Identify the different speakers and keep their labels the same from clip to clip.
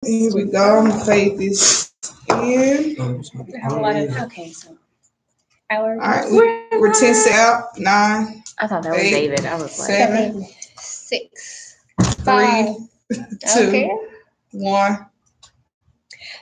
Speaker 1: Here we go. Play this in.
Speaker 2: I have a lot of so
Speaker 1: All right, we're 10 out. 9.
Speaker 2: I thought that was
Speaker 1: 8,
Speaker 2: David. I was like
Speaker 1: 7,
Speaker 3: 6,
Speaker 1: 3, 2,
Speaker 3: Okay.
Speaker 1: 1.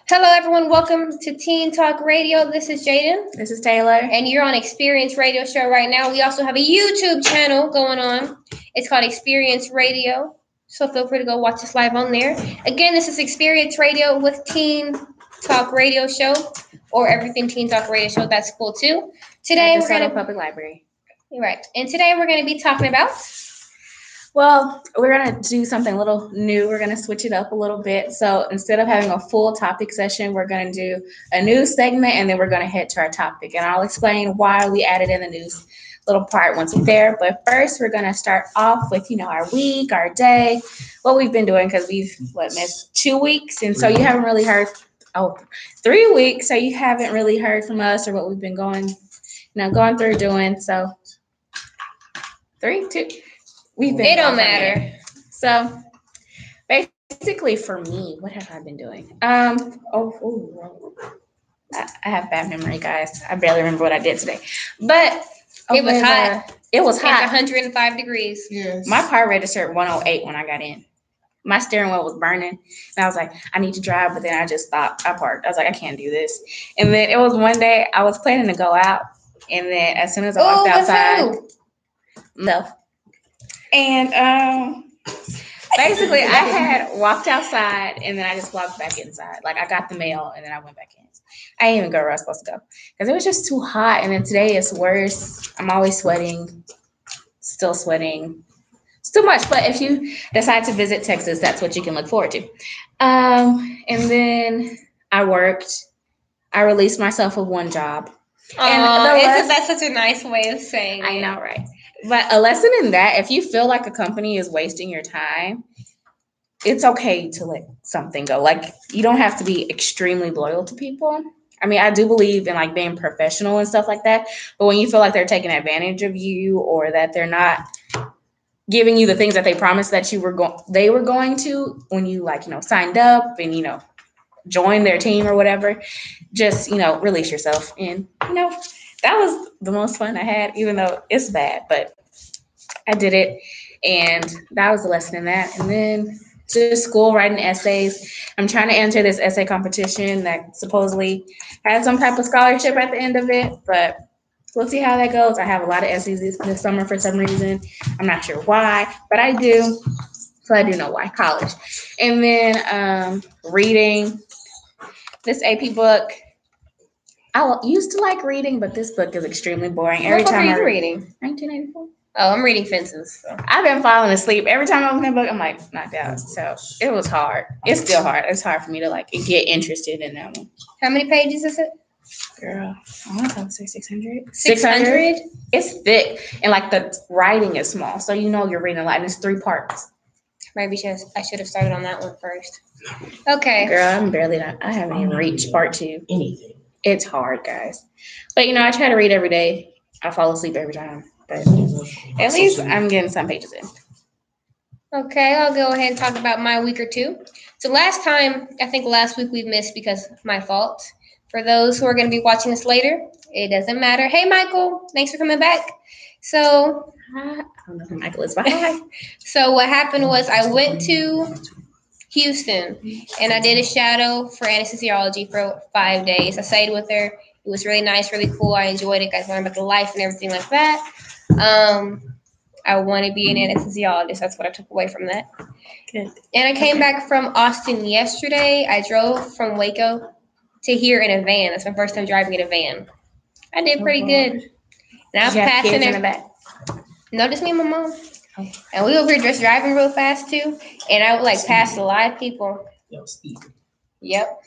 Speaker 3: Hello, everyone. Welcome to Teen Talk Radio. This is Jaden.
Speaker 2: This is Taylor.
Speaker 3: And you're on Experience Radio Show right now. We also have a YouTube channel going on. It's called Experience Radio. So feel free to go watch us live on there. Again, this is Experience Radio with Teen Talk Radio Show or Everything Teen Talk Radio Show. That's cool too. Today we're going to
Speaker 2: public library.
Speaker 3: Right. And today we're going to be talking about.
Speaker 2: Well, we're going to do something a little new. We're going to switch it up a little bit. So instead of having a full topic session, we're going to do a news segment, and then we're going to head to our topic. And I'll explain why we added in the news little part once we're there. But first, we're going to start off with, our week, our day, what we've been doing, because we've, missed 2 weeks. And so you haven't really heard, 3 weeks. So you haven't really heard from us or what we've been going through doing. So 3, 2.
Speaker 3: It don't matter.
Speaker 2: So basically for me, what have I been doing? I have bad memory, guys. I barely remember what I did today. But
Speaker 3: it was hot.
Speaker 2: It was hot.
Speaker 3: It's 105 degrees.
Speaker 1: Yes.
Speaker 2: My car registered 108 when I got in. My steering wheel was burning. And I was like, I need to drive. But then I just stopped. I parked. I was like, I can't do this. And then it was one day I was planning to go out. And then as soon as I walked outside, no. And basically, I had walked outside, and then I just walked back inside. Like, I got the mail, and then I went back in. I didn't even go where I was supposed to go because it was just too hot. And then today is worse. I'm always sweating, still sweating. It's too much. But if you decide to visit Texas, that's what you can look forward to. And then I worked. I released myself of one job.
Speaker 3: That's such a nice way of saying it.
Speaker 2: I know, right? But a lesson in that, if you feel like a company is wasting your time, it's okay to let something go. Like, you don't have to be extremely loyal to people. I mean, I do believe in being professional and stuff like that. But when you feel like they're taking advantage of you or that they're not giving you the things that they promised that they were going to when you signed up and joined their team or whatever, just release yourself. And that was the most fun I had, even though it's bad, but I did it. And that was the lesson in that. And then to school, writing essays. I'm trying to enter this essay competition that supposedly has some type of scholarship at the end of it, but we'll see how that goes. I have a lot of essays this summer for some reason. I'm not sure why, but I do. So I do know why. College. And then reading this AP book. I used to like reading, but this book is extremely boring.
Speaker 3: Every time I'm reading
Speaker 2: 1984.
Speaker 3: Oh, I'm reading Fences. So.
Speaker 2: I've been falling asleep every time I open that book. I'm knocked out. So it was hard. It's still hard. It's hard for me to get interested in that one.
Speaker 3: How many pages is it?
Speaker 2: Girl, I want to say 600.
Speaker 3: 600?
Speaker 2: It's thick, and the writing is small, so you're reading a lot. And it's 3 parts.
Speaker 3: Maybe I should have started on that one first. Okay.
Speaker 2: Girl, I haven't even reached part 2.
Speaker 4: Anything.
Speaker 2: It's hard, guys. But I try to read every day. I fall asleep every time. But at least I'm getting some pages in.
Speaker 3: Okay, I'll go ahead and talk about my week or two. So last week we missed because of my fault. For those who are going to be watching this later, it doesn't matter. Hey, Michael, thanks for coming back. So,
Speaker 2: I don't know who Michael is, but hi.
Speaker 3: So what happened was I went to Houston, and I did a shadow for anesthesiology for 5 days. I stayed with her. It was really nice, really cool. I enjoyed it. I learned about the life and everything like that. I want to be an anesthesiologist. That's what I took away from that.
Speaker 2: Good.
Speaker 3: And I came back from Austin yesterday. I drove from Waco to here in a van. That's my first time driving in a van. I did pretty good. And I was passing
Speaker 2: in the back.
Speaker 3: No, just me and my mom. Oh. And we over here just driving real fast too. And I would pass a lot of people.
Speaker 4: Yo, speed.
Speaker 3: Yep.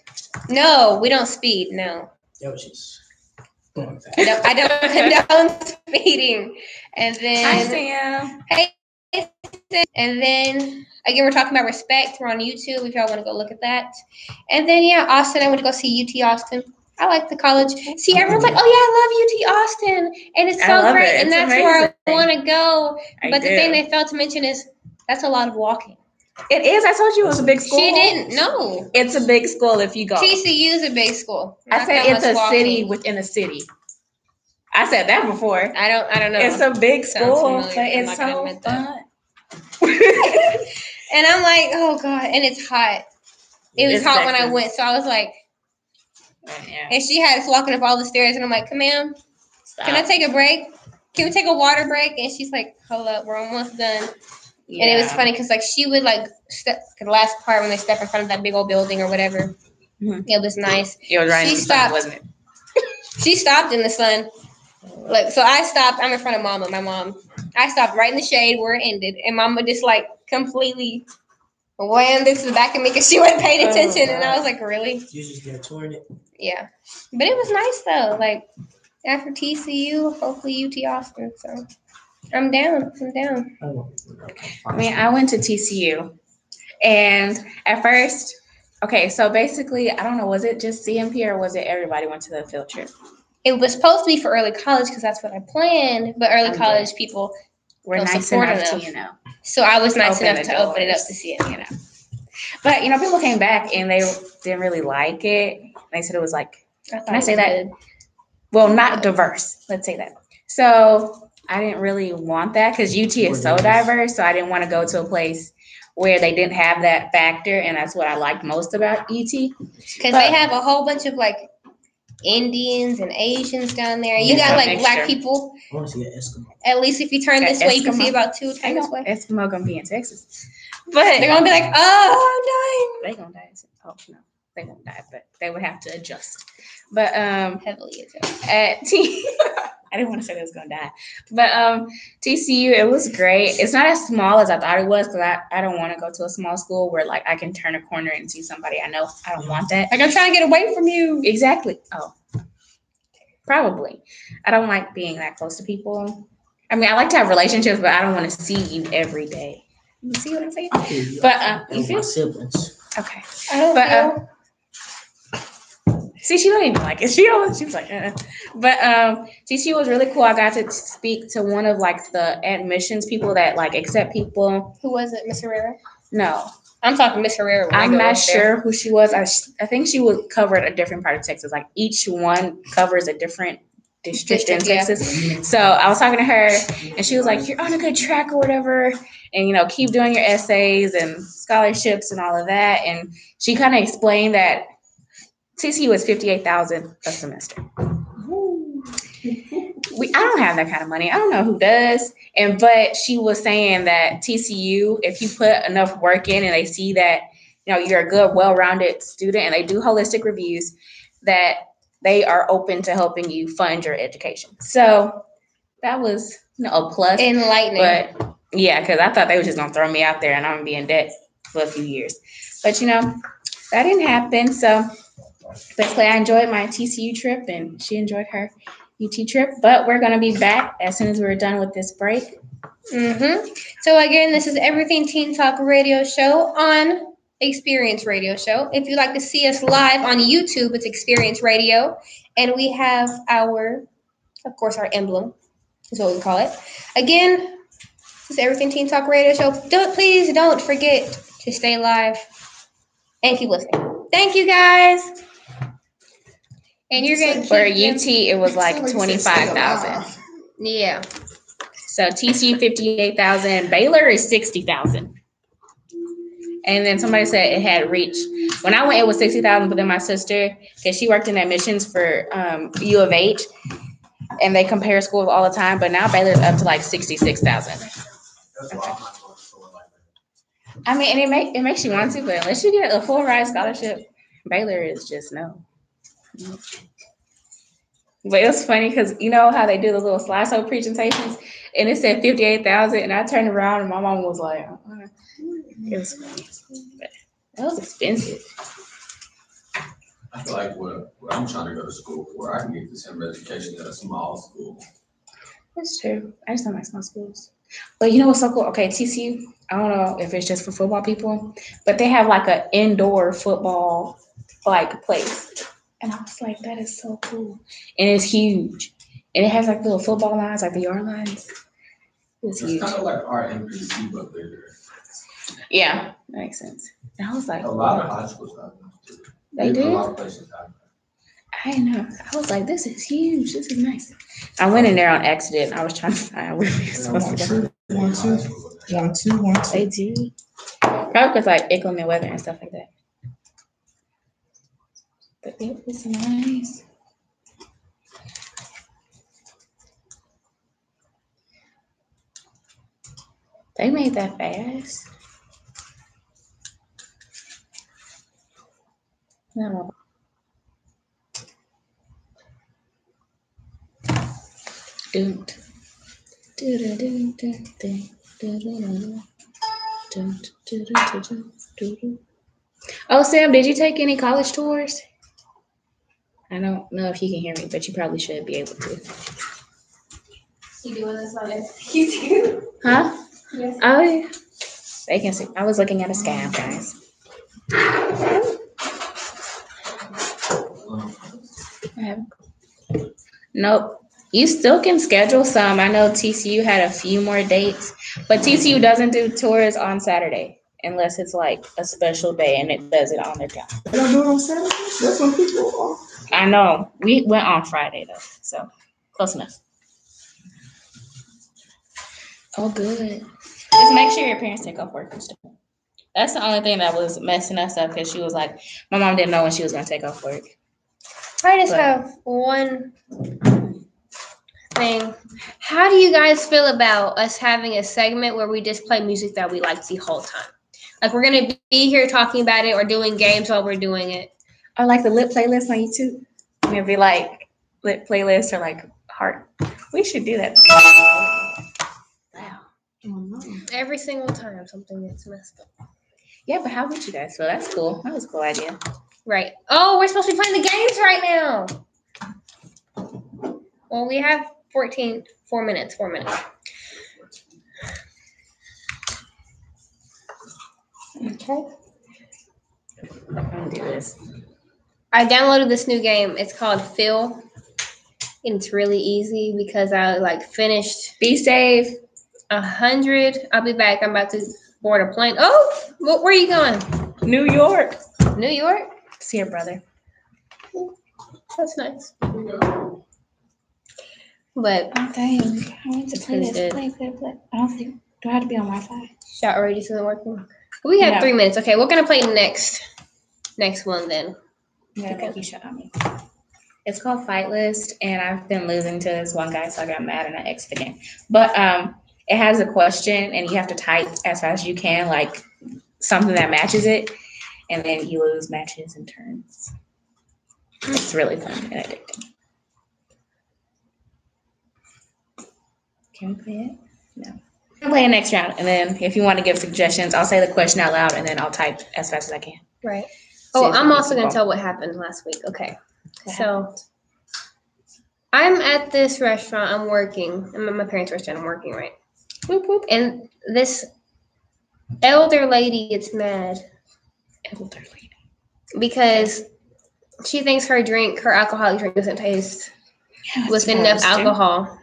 Speaker 3: No, we don't speed. No.
Speaker 4: Yo, just going fast.
Speaker 3: I don't condone speeding. And then
Speaker 2: Hi, Sam.
Speaker 3: Hey. And then again, we're talking about respect. We're on YouTube if y'all want to go look at that. And then Austin. I went to go see UT Austin. I like the college. See, everyone's like, "Oh yeah, I love UT Austin," and it's so great, and that's amazing. Where I want to go. But the thing they failed to mention is that's a lot of walking.
Speaker 2: It is. I told you it was a big school.
Speaker 3: She didn't know.
Speaker 2: It's a big school if you go.
Speaker 3: TCU is a big school.
Speaker 2: I
Speaker 3: Not
Speaker 2: said
Speaker 3: that
Speaker 2: it's
Speaker 3: much
Speaker 2: a city
Speaker 3: walking.
Speaker 2: within a city. I said that before.
Speaker 3: I don't know.
Speaker 2: It's a big
Speaker 3: Sounds
Speaker 2: school,
Speaker 3: familiar.
Speaker 2: but
Speaker 3: I'm
Speaker 2: it's
Speaker 3: not gonna
Speaker 2: so
Speaker 3: admit that.
Speaker 2: fun.
Speaker 3: And I'm like, oh God, and it's hot. It was
Speaker 2: It's
Speaker 3: hot when I
Speaker 2: Texas.
Speaker 3: went, so I was like,
Speaker 2: Yeah.
Speaker 3: and she had us walking up all the stairs, and I'm like, ma'am, can I take a break? Can we take a water break? And she's like, hold up, we're almost done.
Speaker 2: Yeah.
Speaker 3: And it was funny because like she would like step the last part when they step in front of that big old building or whatever.
Speaker 2: Mhm.
Speaker 3: It was nice.
Speaker 2: It was right
Speaker 3: She
Speaker 2: in the sun,
Speaker 3: stopped.
Speaker 2: wasn't it?
Speaker 3: She stopped in the sun. Like so, I stopped. I'm in front of Mama, my mom. I stopped right in the shade where it ended, and Mama just like completely whammed into the back of me because she wasn't paying attention, and I was like, really?
Speaker 4: You just get touring it.
Speaker 3: Yeah, but it was nice though. Like after TCU, hopefully UT Austin. So I'm down. I'm down.
Speaker 2: I mean, I went to TCU, and at first, okay, so basically, I don't know, was it just CMP or was it everybody went to the field trip?
Speaker 3: It was supposed to be for early college because that's what I planned, but early
Speaker 2: Okay.
Speaker 3: college people.
Speaker 2: We're
Speaker 3: Don't
Speaker 2: nice
Speaker 3: support
Speaker 2: enough
Speaker 3: enough.
Speaker 2: to, you know.
Speaker 3: So I was nice
Speaker 2: Open
Speaker 3: enough
Speaker 2: the
Speaker 3: to open it up
Speaker 2: doors.
Speaker 3: to see it.
Speaker 2: You know. But, you know, people came back and they didn't really like it. They said it was like,
Speaker 3: thought
Speaker 2: can I
Speaker 3: it
Speaker 2: say
Speaker 3: was
Speaker 2: that?
Speaker 3: good.
Speaker 2: Well, not diverse. Let's say that. So I didn't really want that because UT is so diverse. So I didn't want to go to a place where they didn't have that factor. And that's what I liked most about ET.
Speaker 3: Because they have a whole bunch of like Indians and Asians down there. You got like black
Speaker 2: Mixture.
Speaker 3: people.
Speaker 4: I want to see an Eskimo.
Speaker 3: At least if you turn this way, you can
Speaker 2: Eskimo.
Speaker 3: see about two
Speaker 2: I
Speaker 3: turn this
Speaker 2: know
Speaker 3: way.
Speaker 2: Eskimo gonna be in Texas.
Speaker 3: But they're gonna be like, oh,
Speaker 2: They gonna die. Oh no, they won't die, but they would have to adjust. But
Speaker 3: I'm dying. Heavily adjusted.
Speaker 2: at T, I didn't want to say they was gonna die, but TCU, it was great. It's not as small as I thought it was because I don't want to go to a small school where like I can turn a corner and see somebody I know. I don't want that.
Speaker 3: Like I'm trying to get away from you.
Speaker 2: Exactly. Oh, probably. I don't like being that close to people. I mean, I like to have relationships, but I don't want to see you every day. You see what I'm saying?
Speaker 4: I feel you.
Speaker 2: But
Speaker 4: That
Speaker 2: you
Speaker 4: was my
Speaker 2: feel
Speaker 4: siblings.
Speaker 2: okay.
Speaker 3: I don't
Speaker 2: But
Speaker 3: feel.
Speaker 2: see, she don't even like it. She was like, But TCU was really cool. I got to speak to one of like the admissions people that like accept people.
Speaker 3: Who was it, Miss Herrera?
Speaker 2: No,
Speaker 3: I'm talking Miss Herrera. when I
Speaker 2: I'm
Speaker 3: go
Speaker 2: not
Speaker 3: up there.
Speaker 2: sure who she was. I think she would cover a different part of Texas. Like each one covers a different district in
Speaker 3: District, yeah.
Speaker 2: Texas. So I was talking to her, and she was like, "You're on a good track or whatever, and you know, keep doing your essays and scholarships and all of that." And she kind of explained that TCU was $58,000 a semester. I don't have that kind of money. I don't know who does. But she was saying that TCU, if you put enough work in and they see that, you know, you're a good, well-rounded student and they do holistic reviews, that they are open to helping you fund your education. So that was, you know, a plus.
Speaker 3: Enlightening.
Speaker 2: But yeah, because I thought they were just gonna throw me out there and I'm gonna be in debt for a few years. But you know, that didn't happen. So basically, I enjoyed my TCU trip and she enjoyed her UT trip. But we're gonna be back as soon as we're done with this break.
Speaker 3: So again, this is Everything Teen Talk Radio Show on Experience Radio Show. If you'd like to see us live on YouTube, it's Experience Radio, and we have our emblem is what we call it. Again, this is Everything Teen Talk Radio Show. Please don't forget to stay live and keep listening. Thank you guys. And you're gonna
Speaker 2: For
Speaker 3: keep
Speaker 2: UT, it was like 25,000.
Speaker 3: Yeah.
Speaker 2: So TCU 58,000. Baylor is 60,000. And then somebody said it had reached. When I went, it was 60,000. But then my sister, because she worked in admissions for U of H, and they compare schools all the time. But now Baylor's up to like 66,000. I mean, and it makes you want to, but unless you get a full ride scholarship, Baylor is just no. But it was funny because you know how they do the little slideshow presentations, and it said 58,000, and I turned around and my mom was like, it was funny, but that was expensive.
Speaker 5: I feel like what I'm trying to go to school for, I can get the same education at a small school.
Speaker 2: That's true. I just don't like small schools. But you know what's so cool? Okay, TCU, I don't know if it's just for football people, but they have like an indoor football like place. And I was like, that is so cool. And it's huge. And it has like little football lines, like the yard lines. It's
Speaker 5: It's
Speaker 2: huge.
Speaker 5: kind of like our NPC, but bigger.
Speaker 2: Yeah, that makes sense. And I was like,
Speaker 5: A lot of high schools have them too.
Speaker 2: they
Speaker 5: A
Speaker 2: do?
Speaker 5: lot of places have them.
Speaker 2: I know. I was like, this is huge. This is nice. I went in there on accident. I was trying to find where we were supposed to go.
Speaker 1: 1, 2, 1, 2, 1, 2.
Speaker 2: They do. Probably because like inclement weather and stuff like that. But it was nice. They made that fast. No. Dun, dun, dun, dun, dun, dun, dun, dun, dun, dun, dun, dun, dun. Oh, Sam, did you take any college tours? I don't know if you can hear me, but you probably should be able to.
Speaker 3: You doing this on it?
Speaker 2: Huh?
Speaker 3: Yes.
Speaker 2: Oh, yeah. They can see. I was looking at a scam, guys. Nope. You still can schedule some. I know TCU had a few more dates, but TCU doesn't do tours on Saturday unless it's like a special day and it does it on their calendar.
Speaker 1: They don't do it on Saturday? That's when people are off.
Speaker 2: I know. We went on Friday though, so close enough. Oh, good. Just make sure your parents take off work and stuff. That's the only thing that was messing us up because she was like, my mom didn't know when she was going to take off work.
Speaker 3: I just
Speaker 2: But-
Speaker 3: have one thing. How do you guys feel about us having a segment where we just play music that we like the whole time? Like we're gonna be here talking about it or doing games while we're doing it.
Speaker 2: Or like the lit playlist on YouTube. And it'd be like lit playlist or like heart. We should do that. Wow.
Speaker 1: Oh, no.
Speaker 3: Every single time something gets messed up.
Speaker 2: Yeah, but how would you guys feel? That's cool. That was a cool idea.
Speaker 3: Right. Oh, we're supposed to be playing the games right now. Well, we have 4 minutes.
Speaker 2: Okay. I'm gonna do this.
Speaker 3: I downloaded this new game. It's called Phil. And it's really easy because I like finished
Speaker 2: Be safe.
Speaker 3: 100. I'll be back. I'm about to board a plane. Oh, where are you going?
Speaker 2: New York.
Speaker 3: New York?
Speaker 2: See your brother.
Speaker 3: That's nice. But
Speaker 2: Oh, dang. I want to
Speaker 3: It's
Speaker 2: play
Speaker 3: pretty
Speaker 2: this.
Speaker 3: good.
Speaker 2: Play. I don't think. Do I have to be on Wi-Fi?
Speaker 3: shot already isn't working. We have
Speaker 2: No.
Speaker 3: 3 minutes. Okay, we're gonna play next one then.
Speaker 2: Yeah, make you shut on me. It's called Fight List, and I've been losing to this one guy, so I got mad and I exited the game. But it has a question, and you have to type as fast as you can, like something that matches it, and then you lose matches and turns. It's really fun and addicting. Can we play it? No. We'll play it next round, and then if you want to give suggestions, I'll say the question out loud, and then I'll type as fast as I can.
Speaker 3: Right.
Speaker 2: See
Speaker 3: Oh,
Speaker 2: if we
Speaker 3: I'm
Speaker 2: can
Speaker 3: also gonna
Speaker 2: keep
Speaker 3: tell what happened last week. Okay.
Speaker 2: What
Speaker 3: So I'm at this restaurant. I'm working. I'm at my parents' restaurant. I'm working, right?
Speaker 2: Whoop, whoop.
Speaker 3: And this elder lady gets mad
Speaker 2: Elderly.
Speaker 3: because she thinks her alcoholic drink doesn't taste
Speaker 2: Yeah,
Speaker 3: with
Speaker 2: it's
Speaker 3: enough
Speaker 2: supposed to.
Speaker 3: alcohol.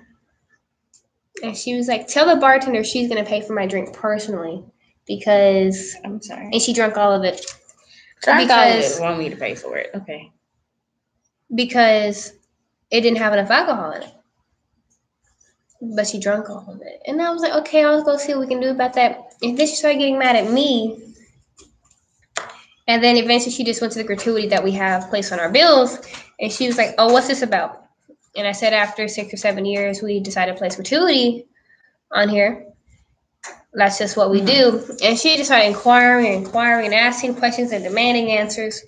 Speaker 3: And she was like, tell the bartender she's gonna pay for my drink personally because
Speaker 2: I'm sorry.
Speaker 3: and she drank all of it
Speaker 2: Because want me to pay for it. Okay.
Speaker 3: because it didn't have enough alcohol in it. But she drank all of it. And I was like, okay, I'll go see what we can do about that. And then she started getting mad at me. And then eventually she just went to the gratuity that we have placed on our bills. And she was like, oh, what's this about? And I said, after 6 or 7 years, we decided to place gratuity on here. That's just what we do. And she just started inquiring and asking questions and demanding answers.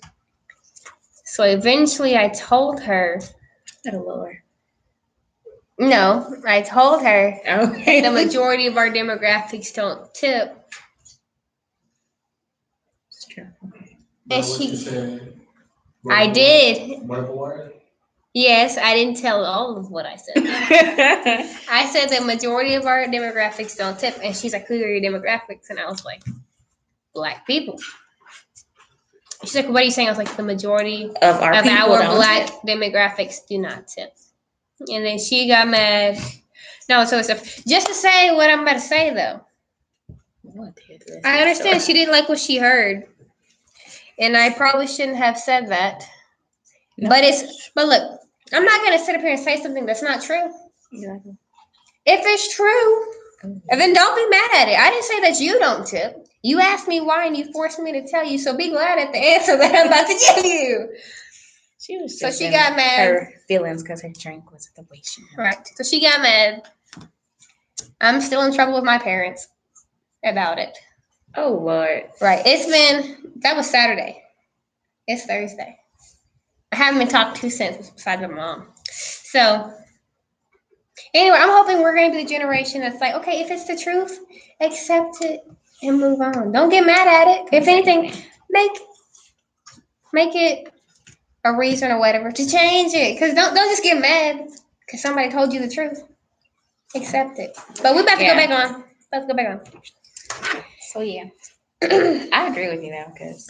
Speaker 3: So eventually I told her,
Speaker 2: At a lower.
Speaker 3: no, I told her
Speaker 2: Okay.
Speaker 3: the majority of our demographics don't tip.
Speaker 2: It's true. Okay.
Speaker 3: And
Speaker 5: What
Speaker 3: she-
Speaker 5: you said?
Speaker 3: I did.
Speaker 5: What word?
Speaker 3: Yes, I didn't tell all of what I said. I said the majority of our demographics don't tip. And she's like, who are your demographics? And I was like, Black people. She's like, what are you saying? I was like, the majority
Speaker 2: Of our
Speaker 3: of
Speaker 2: people
Speaker 3: our
Speaker 2: don't.
Speaker 3: Black demographics do not tip. And then she got mad. No, so stuff. Just to say what I'm about to say, though. I understand she didn't like what she heard, and I probably shouldn't have said that.
Speaker 2: No.
Speaker 3: But look, I'm not gonna sit up here and say something that's not true.
Speaker 2: Exactly.
Speaker 3: If it's true, then don't be mad at it. I didn't say that you don't tip. You asked me why, and you forced me to tell you. So be glad at the answer that I'm about to give you.
Speaker 2: She was
Speaker 3: So
Speaker 2: just
Speaker 3: she
Speaker 2: in
Speaker 3: got mad.
Speaker 2: her feelings because her drink was the way she wanted.
Speaker 3: Right. So she got mad. I'm still in trouble with my parents about it.
Speaker 2: Oh Lord.
Speaker 3: Right. That was Saturday. It's Thursday. I haven't been talked to since, besides my mom. So, anyway, I'm hoping we're going to be the generation that's like, okay, if it's the truth, accept it and move on. Don't get mad at it. If anything, make it a reason or whatever to change it. Because don't just get mad because somebody told you the truth. Accept it. But we're about to go back on. Let's go back on.
Speaker 2: So yeah, I agree with you though, because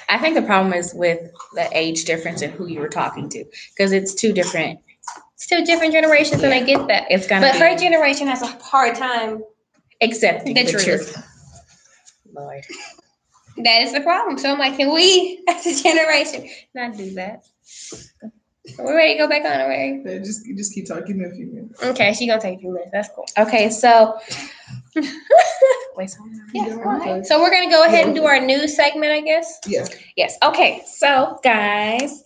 Speaker 2: I think the problem is with the age difference and who you were talking to, because it's two different
Speaker 3: generations, and I get that.
Speaker 2: It's gonna
Speaker 3: But
Speaker 2: be
Speaker 3: her generation has a hard time
Speaker 2: accepting
Speaker 3: the
Speaker 2: the
Speaker 3: truth.
Speaker 2: truth. Lord.
Speaker 3: That is the problem. So I'm like, can we, as a generation, not do that? We're ready to go back on already.
Speaker 1: Yeah, just keep talking a few minutes.
Speaker 3: Okay, she's gonna take a few minutes. That's cool.
Speaker 2: Okay, so wait,
Speaker 3: Yeah, okay. So we're gonna go ahead and do our news segment, I guess.
Speaker 1: Yeah.
Speaker 2: yes. Okay, so guys,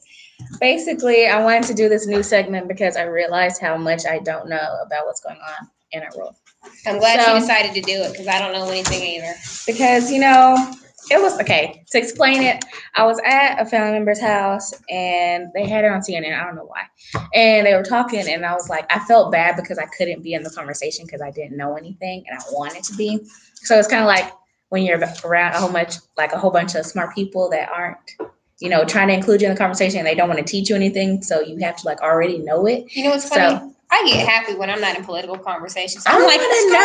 Speaker 2: basically, I wanted to do this new segment because I realized how much I don't know about what's going on in our world.
Speaker 3: I'm glad
Speaker 2: So-
Speaker 3: she decided to do it because I don't know anything either.
Speaker 2: Because it was okay to explain it. I was at a family member's house and they had it on CNN. I don't know why. And they were talking and I was like, I felt bad because I couldn't be in the conversation because I didn't know anything and I wanted to be. So it's kind of like when you're around a whole bunch of smart people that aren't, trying to include you in the conversation and they don't want to teach you anything. So you have to already know it.
Speaker 3: You know what's
Speaker 2: So-
Speaker 3: funny? I get happy when I'm not in political conversations.
Speaker 2: I
Speaker 3: I'm like,
Speaker 2: wanna
Speaker 3: let's
Speaker 2: know.
Speaker 3: go.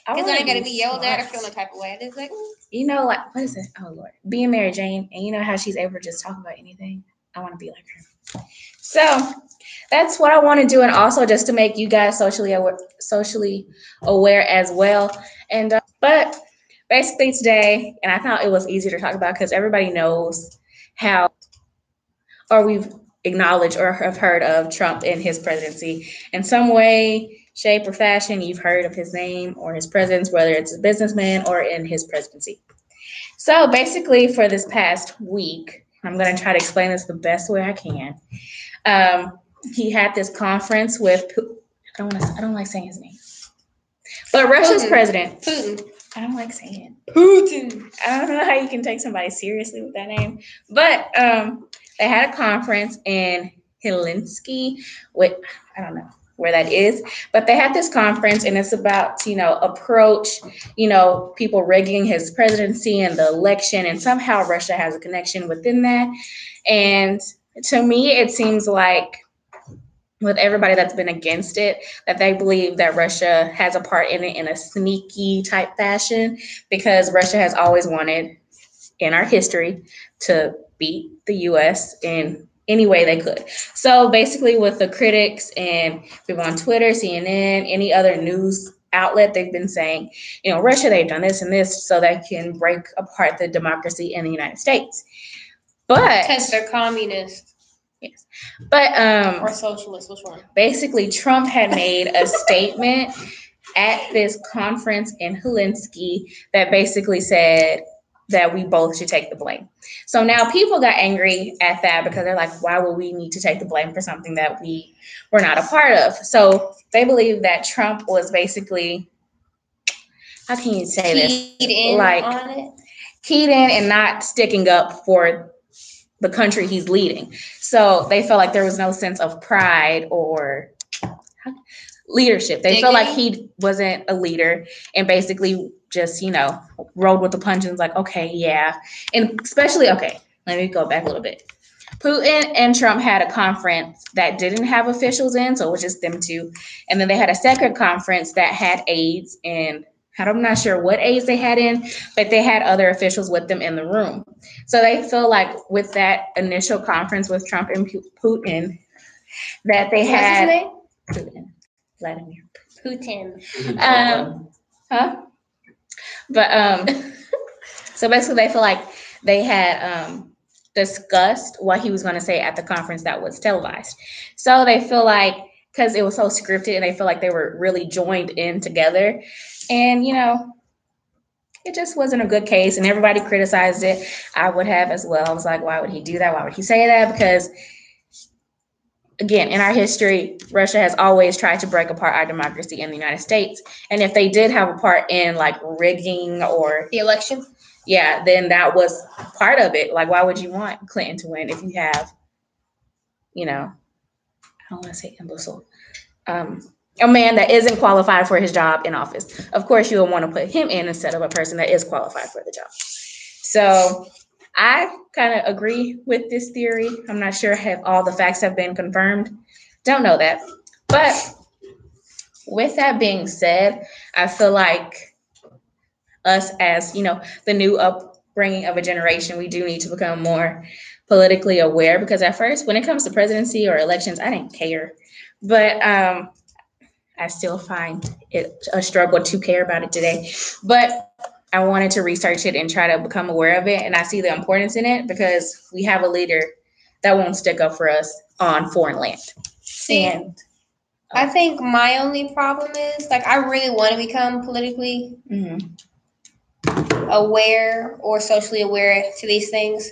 Speaker 2: I
Speaker 3: Because I
Speaker 2: wanna
Speaker 3: ain't gotta
Speaker 2: be
Speaker 3: be yelled at or
Speaker 2: smart.
Speaker 3: feel no type of way. It's like,
Speaker 2: What is it? Oh Lord, being Mary Jane, and you know how she's able to just talk about anything. I want to be like her. So that's what I want to do, and also just to make you guys socially aware as well. And but basically today, and I thought it was easy to talk about because everybody knows how, or we've acknowledged or have heard of Trump and his presidency in some way, shape, or fashion. You've heard of his name or his presence, whether it's a businessman or in his presidency. So basically, for this past week, I'm going to try to explain this the best way I can. He had this conference with, I don't like saying his name, but Russia's
Speaker 3: Putin.
Speaker 2: president.
Speaker 3: Putin.
Speaker 2: I don't like saying it.
Speaker 3: Putin.
Speaker 2: I don't know how you can take somebody seriously with that name, but they had a conference in Helsinki, I don't know where that is, but they had this conference and it's about, approach, people rigging his presidency and the election, and somehow Russia has a connection within that. And to me, it seems like with everybody that's been against it, that they believe that Russia has a part in it in a sneaky type fashion, because Russia has always wanted in our history to beat the US in any way they could. So basically with the critics and people on Twitter, CNN, any other news outlet, they've been saying, Russia, they've done this and this so they can break apart the democracy in the United States. But
Speaker 3: Because they're communist.
Speaker 2: Yes. But
Speaker 3: Or socialist, which one?
Speaker 2: basically Trump had made a statement at this conference in Helsinki that basically said that we both should take the blame. So now people got angry at that because they're like, why would we need to take the blame for something that we were not a part of? So they believe that Trump was basically, how can you say this?
Speaker 3: Keyed in on it.
Speaker 2: Keyed in and not sticking up for the country he's leading. So they felt like there was no sense of pride or leadership. They felt like he wasn't a leader and basically just, rode with the punches, like, okay, yeah. And especially, okay, let me go back a little bit. Putin and Trump had a conference that didn't have officials in, so it was just them two. And then they had a second conference that had aides, and I'm not sure what aides they had in, but they had other officials with them in the room. So they feel like with that initial conference with Trump and Putin, that they had
Speaker 3: What's his name?
Speaker 2: Putin, Vladimir
Speaker 3: Putin.
Speaker 2: Huh? But so basically they feel like they had discussed what he was going to say at the conference that was televised. So they feel like because it was so scripted and they feel like they were really joined in together. And, it just wasn't a good case and everybody criticized it. I would have as well. I was like, why would he do that? Why would he say that? Because again, in our history, Russia has always tried to break apart our democracy in the United States. And if they did have a part in like rigging or
Speaker 3: The election.
Speaker 2: yeah, then that was part of it. Like, why would you want Clinton to win if you have, I don't want to say imbecile, a man that isn't qualified for his job in office? Of course, you would want to put him in instead of a person that is qualified for the job. So I kind of agree with this theory. I'm not sure if all the facts have been confirmed. Don't know that. But with that being said, I feel like us as, the new upbringing of a generation, we do need to become more politically aware because at first, when it comes to presidency or elections, I didn't care. But I still find it a struggle to care about it today. But I wanted to research it and try to become aware of it. And I see the importance in it because we have a leader that won't stick up for us on foreign land.
Speaker 3: See,
Speaker 2: And
Speaker 3: I think my only problem is like I really want to become politically aware or socially aware to these things.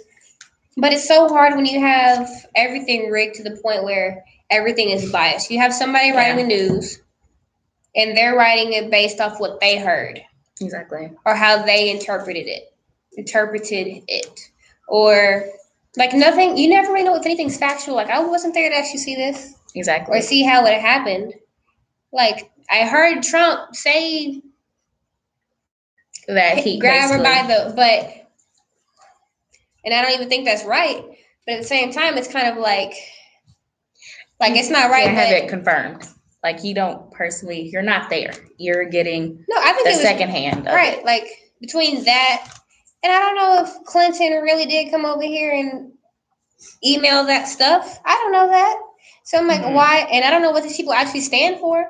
Speaker 3: But it's so hard when you have everything rigged to the point where everything is biased. You have somebody writing the news and they're writing it based off what they heard.
Speaker 2: Exactly.
Speaker 3: Or how they interpreted it. Or like nothing, you never really know if anything's factual. Like I wasn't there to actually see this.
Speaker 2: Exactly.
Speaker 3: Or see how it happened. Like I heard Trump say
Speaker 2: that he
Speaker 3: grab her by and I don't even think that's right. But at the same time, it's kind of like it's not right.
Speaker 2: I have it confirmed. Like you don't personally, you're not there. You're getting
Speaker 3: I think
Speaker 2: the
Speaker 3: it was
Speaker 2: secondhand.
Speaker 3: Right. Like between that, and I don't know if Clinton really did come over here and email that stuff. I don't know that. So I'm like, why? And I don't know what these people actually stand for.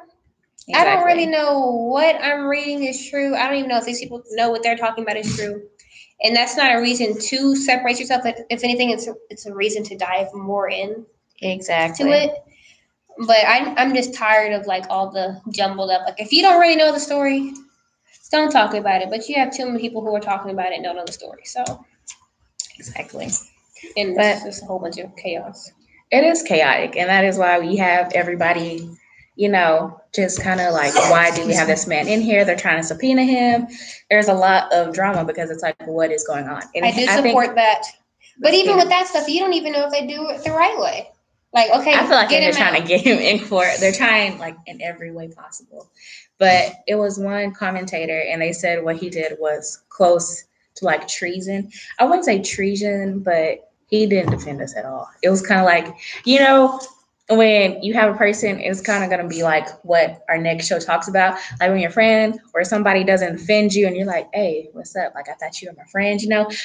Speaker 3: Exactly. I don't really know what I'm reading is true. I don't even know if these people know what they're talking about is true. And that's not a reason to separate yourself. If anything, it's a reason to dive more in to it. But I'm just tired of like all the jumbled up. Like if you don't really know the story, don't talk about it. But you have too many people who are talking about it and don't know the story. So
Speaker 2: exactly.
Speaker 3: And it's just a whole bunch of chaos.
Speaker 2: It is chaotic, and that is why we have everybody, just kind of like, why do we have this man in here? They're trying to subpoena him. There's a lot of drama because it's like, what is going on? And
Speaker 3: I do support that. But even with that stuff, you don't even know if they do it the right way. Like, okay,
Speaker 2: I feel like they're trying to get him in court. They're trying like in every way possible. But it was one commentator and they said what he did was close to like treason. I wouldn't say treason, but he didn't defend us at all. It was kind of like, when you have a person, it's kind of going to be like what our next show talks about. Like when your friend or somebody doesn't defend you and you're like, hey, what's up? Like, I thought you were my friend,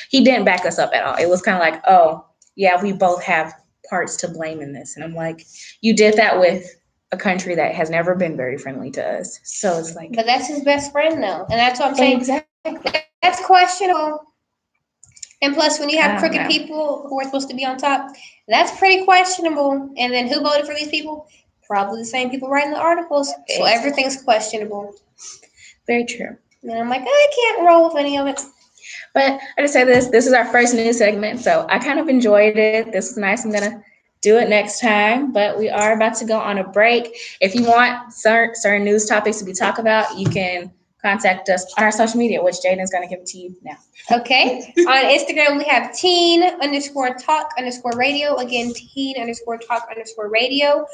Speaker 2: He didn't back us up at all. It was kind of like, oh, yeah, we both have parts to blame in this. And I'm like, you did that with a country that has never been very friendly to us. So it's like.
Speaker 3: But that's his best friend, though. And that's what I'm saying.
Speaker 2: Exactly.
Speaker 3: That's questionable. And plus, when you have crooked people who are supposed to be on top, that's pretty questionable. And then who voted for these people? Probably the same people writing the articles. So everything's questionable.
Speaker 2: Very true.
Speaker 3: And I'm like, I can't roll with any of it.
Speaker 2: But I just say this is our first news segment. So I kind of enjoyed it. This was nice. I'm going to do it next time. But we are about to go on a break. If you want certain news topics to be talked about, you can contact us on our social media, which Jaden's going to give it to you now.
Speaker 3: Okay. On Instagram, we have teen_talk_radio. Again, teen_talk_radio.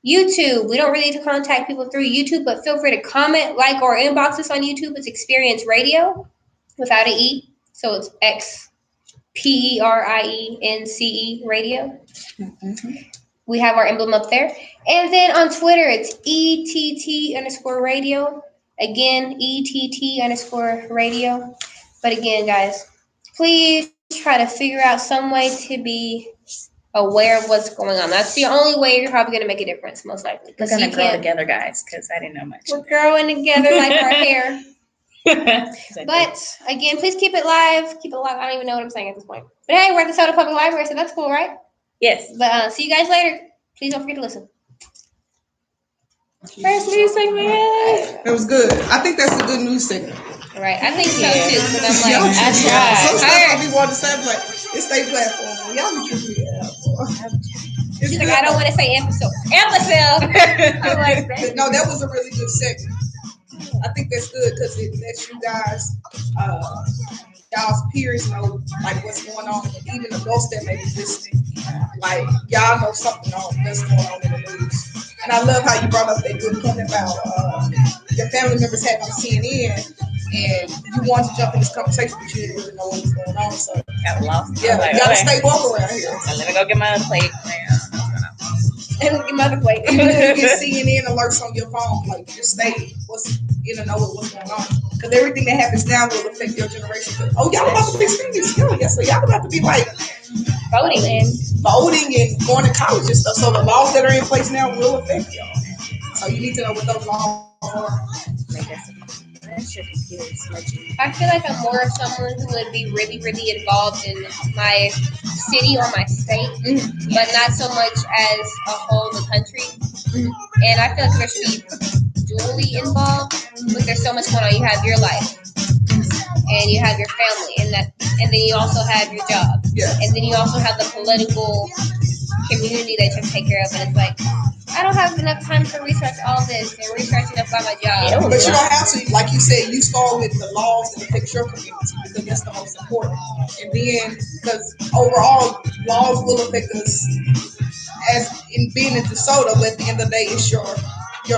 Speaker 3: YouTube, we don't really need to contact people through YouTube, but feel free to comment, like, or inbox us on YouTube. It's Experience Radio without an E. So it's XPERIENCE radio. Mm-hmm. We have our emblem up there. And then on Twitter, it's ETT_radio. Again, ETT_radio. But again, guys, please try to figure out some way to be aware of what's going on. That's the only way you're probably going to make a difference, most likely.
Speaker 2: We're going to grow together, guys, because I didn't know much.
Speaker 3: We're growing together like our hair. But again, please keep it live. Keep it live. I don't even know what I'm saying at this point. But hey, we're at the Soda Public Library, so that's cool, right?
Speaker 2: Yes.
Speaker 3: But see you guys later. Please don't forget to listen.
Speaker 2: First news segment.
Speaker 1: It was good. I think that's a good news segment.
Speaker 3: Right. I think so
Speaker 2: Yeah.
Speaker 3: too. Because I'm
Speaker 1: Y'all
Speaker 3: like,
Speaker 2: I
Speaker 1: tripping
Speaker 2: tried.
Speaker 1: out. Some stuff
Speaker 3: Alright.
Speaker 1: I be wanting to say, but it's their platform. Y'all be tripping me out, boy. It's
Speaker 3: she's
Speaker 1: good,
Speaker 3: like, I don't want to say episode. Episode. I'm like,
Speaker 1: but no, that was a really good segment. I think that's good because it lets you guys, y'all's peers know like what's going on, even adults that may be listening. Like y'all know something that's going on in the news. And I love how you brought up that good point about your family members having CNN, and you want to jump in this conversation, but you didn't really know what was going on. So
Speaker 2: Got lost.
Speaker 1: yeah,
Speaker 2: Like,
Speaker 1: you gotta
Speaker 2: okay.
Speaker 1: stay woke around here.
Speaker 2: So let me go get my other plate.
Speaker 3: and look at my other plate.
Speaker 1: Even if you get CNN alerts on your phone, like just stay in the know of what's going on. Because everything that happens now will affect your generation. Oh, y'all about to be seniors. Yeah, so y'all about to be like
Speaker 3: Voting.
Speaker 1: voting and going to college and stuff. So the laws that are in place now will affect y'all. So you need to know what those laws are.
Speaker 3: I feel like I'm more of someone who would be really, really involved in my city or my state, but not so much as a whole the country. And I feel like there should be dually involved, but there's so much going on. You have your life, and you have your family, and then you also have your job,
Speaker 1: Yeah.
Speaker 3: and then you also have the political community that you have to take care of. And it's like, I don't have enough time to research all this and research enough about my job.
Speaker 1: But you don't have to, like you said, you start with the laws that affect your community because that's the most important. And then, because overall, laws will affect us as in being in DeSoto, but at the end of the day, it's your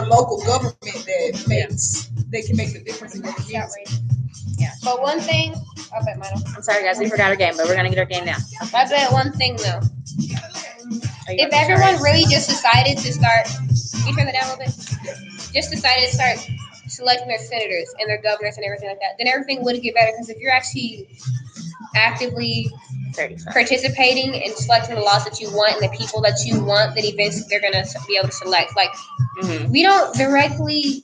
Speaker 1: local government that can make the difference in your community.
Speaker 3: But one thing, I'll bet mine.
Speaker 2: I'm sorry, guys. We forgot our game, but we're gonna get our game now.
Speaker 3: I bet one thing though. If everyone really just decided to start, can you turn that down a little bit? Just decided to start selecting their senators and their governors and everything like that, then everything would get better. Because if you're actually actively
Speaker 2: 35.
Speaker 3: participating in selecting the laws that you want and the people that you want, then eventually they're gonna be able to select. Like we don't directly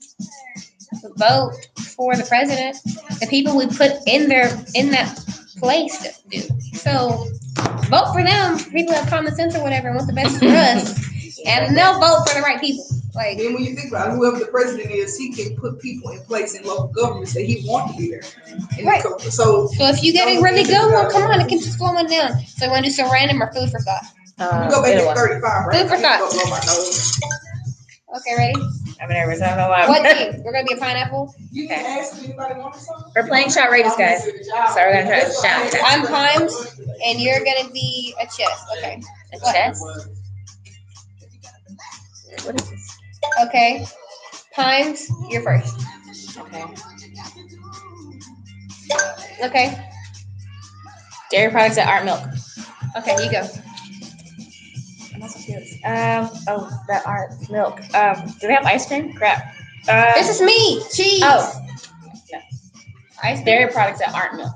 Speaker 3: vote for the president. The people we put in that place do. So vote for them. People have common sense or whatever and want the best for us, and they'll vote for the right people. Like,
Speaker 1: Then when you think about it, whoever the president is, he can put people in place in local governments that he wants to be there.
Speaker 3: Right.
Speaker 1: So
Speaker 3: if you get a really good one, come on, it can just slow one down. So you want to do some random or food for thought?
Speaker 1: we go back
Speaker 2: Either
Speaker 1: to
Speaker 2: one.
Speaker 1: 35, right?
Speaker 3: Food for
Speaker 1: I need to go
Speaker 3: thought.
Speaker 1: blow my nose.
Speaker 3: Okay, ready?
Speaker 2: I'm nervous. I don't know why.
Speaker 3: What team? We're gonna be a pineapple.
Speaker 1: You can ask if anybody wants something.
Speaker 2: We're playing shot raiders, guys. So we're gonna try to shout.
Speaker 3: I'm Pimes, and you're gonna be a chess. Okay.
Speaker 2: A
Speaker 3: What?
Speaker 2: chest? What is this?
Speaker 3: Okay. Pimes, you're first.
Speaker 2: Okay.
Speaker 3: Okay.
Speaker 2: Dairy products that aren't milk.
Speaker 3: Okay, you go.
Speaker 2: I'm also curious. That aren't milk. Do they have ice cream? Crap.
Speaker 3: This is me. Cheese.
Speaker 2: Oh. No.
Speaker 3: Ice
Speaker 2: Dairy products that aren't milk.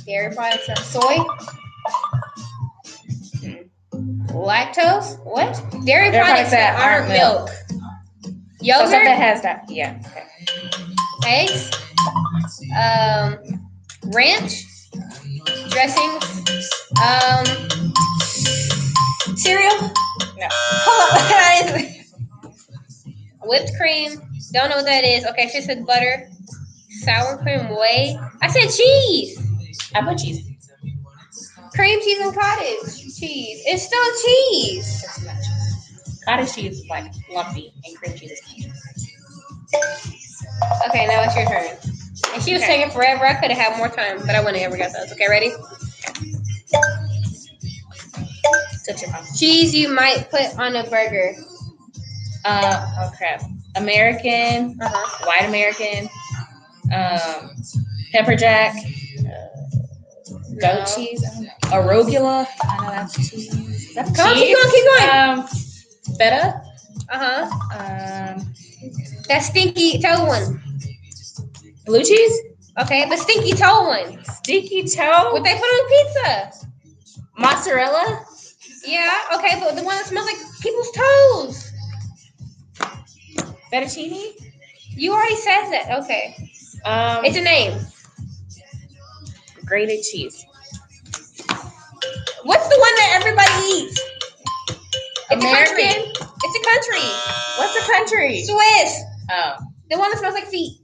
Speaker 3: dairy products are soy. Lactose. What? Dairy products that aren't milk.
Speaker 2: So
Speaker 3: Yogurt.
Speaker 2: stuff that has that. Yeah. Okay.
Speaker 3: Eggs. Ranch. Dressing. Cereal.
Speaker 2: No.
Speaker 3: Hold on. Whipped cream. Don't know what that is. Okay, she said butter. Sour cream whey. I said cheese.
Speaker 2: I put cheese.
Speaker 3: Cream cheese and cottage cheese. It's still cheese.
Speaker 2: It's not cheese. Cottage cheese is like lumpy, and cream cheese is cheese.
Speaker 3: Okay, now it's your turn. And she was
Speaker 2: Okay.
Speaker 3: taking forever. I could have had more time, but I wouldn't have ever got those. Okay, ready?
Speaker 2: Touch your mouth.
Speaker 3: Cheese you might put on a burger.
Speaker 2: Oh crap. American, white American, pepper jack, goat
Speaker 3: No.
Speaker 2: cheese, arugula. I know that's cheese. Is that
Speaker 3: Come on,
Speaker 2: cheese?
Speaker 3: keep going.
Speaker 2: Feta.
Speaker 3: That stinky toe one.
Speaker 2: Blue cheese.
Speaker 3: Okay, the stinky toe one.
Speaker 2: Sticky toe.
Speaker 3: What they put on pizza?
Speaker 2: Mozzarella.
Speaker 3: Yeah, okay, but the one that smells like people's toes.
Speaker 2: Fettuccine.
Speaker 3: You already said that. Okay. It's a name.
Speaker 2: Grated cheese.
Speaker 3: What's the one that everybody eats? It's
Speaker 2: American.
Speaker 3: a country. It's a country.
Speaker 2: What's a country?
Speaker 3: Swiss.
Speaker 2: Oh.
Speaker 3: The one that smells like feet.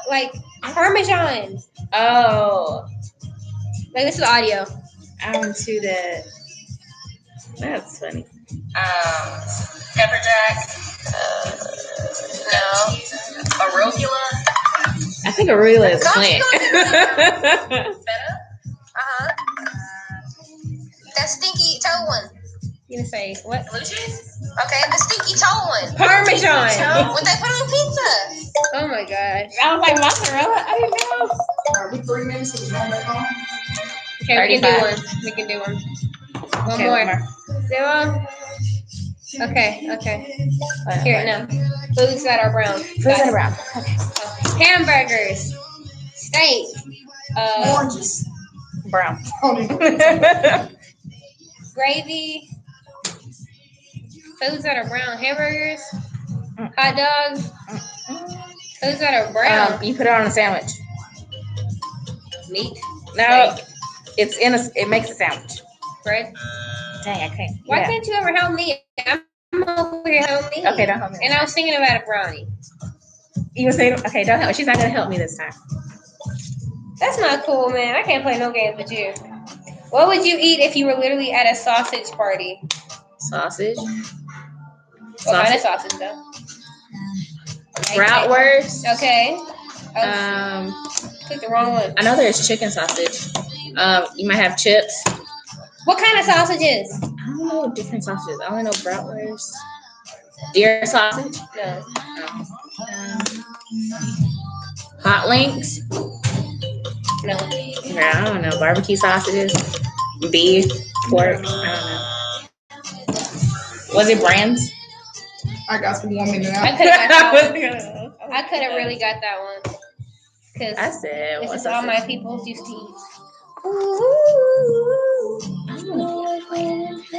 Speaker 3: Like Parmesan.
Speaker 2: Oh.
Speaker 3: Like this is audio.
Speaker 2: I went to the. That's funny. Pepper jack. No. Arugula. I think arugula is plant.
Speaker 6: That stinky toe one.
Speaker 3: You gonna say what?
Speaker 6: Okay, the stinky toe one.
Speaker 3: Parmesan.
Speaker 6: What they put on pizza.
Speaker 3: Oh my gosh.
Speaker 2: I was like mozzarella. I didn't know.
Speaker 1: Are we 3 minutes? So we going back on?
Speaker 3: Okay, we can do
Speaker 2: 35.
Speaker 3: one. We can do one. One
Speaker 2: Okay,
Speaker 3: more. Zero. Okay. Here, no. Foods that are brown.
Speaker 2: Foods that are brown. Okay.
Speaker 3: Hamburgers. Steak.
Speaker 1: Oranges.
Speaker 2: Brown.
Speaker 3: Gravy. Foods that are brown. Hamburgers. Hot dogs. Foods that are brown.
Speaker 2: You put it on a sandwich.
Speaker 3: Meat.
Speaker 2: No, it's in a. It makes a sandwich.
Speaker 3: Bread.
Speaker 2: Dang, I can't.
Speaker 3: Why
Speaker 2: yeah.
Speaker 3: can't you ever help me? I'm over here help me.
Speaker 2: Okay, don't help me.
Speaker 3: And I was thinking about a brownie.
Speaker 2: You were saying, okay, don't help. She's not gonna help me this time.
Speaker 3: That's not cool, man. I can't play no games with you. What would you eat if you were literally at a sausage party?
Speaker 2: Sausage.
Speaker 3: What kind of sausage, though?
Speaker 2: Bratwurst.
Speaker 3: Okay. Click the wrong one.
Speaker 2: I know there's chicken sausage. You might have chips.
Speaker 3: What kind of sausages?
Speaker 2: I don't know different sausages. I only know bratwurst. Deer sausage.
Speaker 3: No.
Speaker 2: Hot links.
Speaker 3: No.
Speaker 2: I don't know. Barbecue sausages. Beef. Pork. I don't know. Was it brands?
Speaker 1: I got some 1 minute
Speaker 3: I
Speaker 1: now.
Speaker 3: could have got that one. I could have really got that one.
Speaker 2: I
Speaker 3: Because
Speaker 2: said,
Speaker 3: this
Speaker 2: what's
Speaker 3: is all
Speaker 2: that?
Speaker 3: my people's used to eat.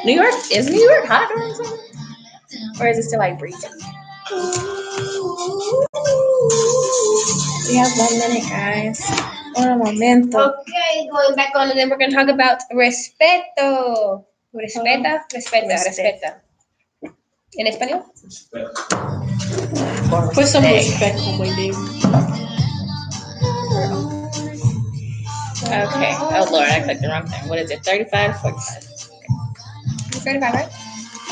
Speaker 2: New York, is New York hot during summer? Or is it still like breezy? We have 1 minute, guys. Un momento.
Speaker 3: Okay, going back on, and then we're going to talk about respeto. Respeta. ¿En español?
Speaker 2: Put some
Speaker 3: respect on my name.
Speaker 2: Okay. Oh, Lord, I clicked the wrong thing. What is it? 35 or 45?
Speaker 3: 35, right?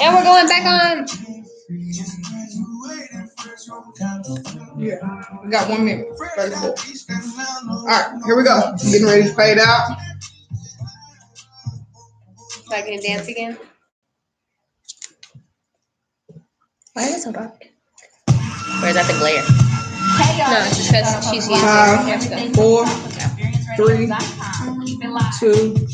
Speaker 3: And we're going back on.
Speaker 1: Yeah, we got 1 minute. 34. All right, here we go. Getting ready to fade out.
Speaker 3: So I can dance again.
Speaker 2: Why is it so dark? Or is that the glare?
Speaker 3: No, it's just because she's using it.
Speaker 1: 4, 3, 2.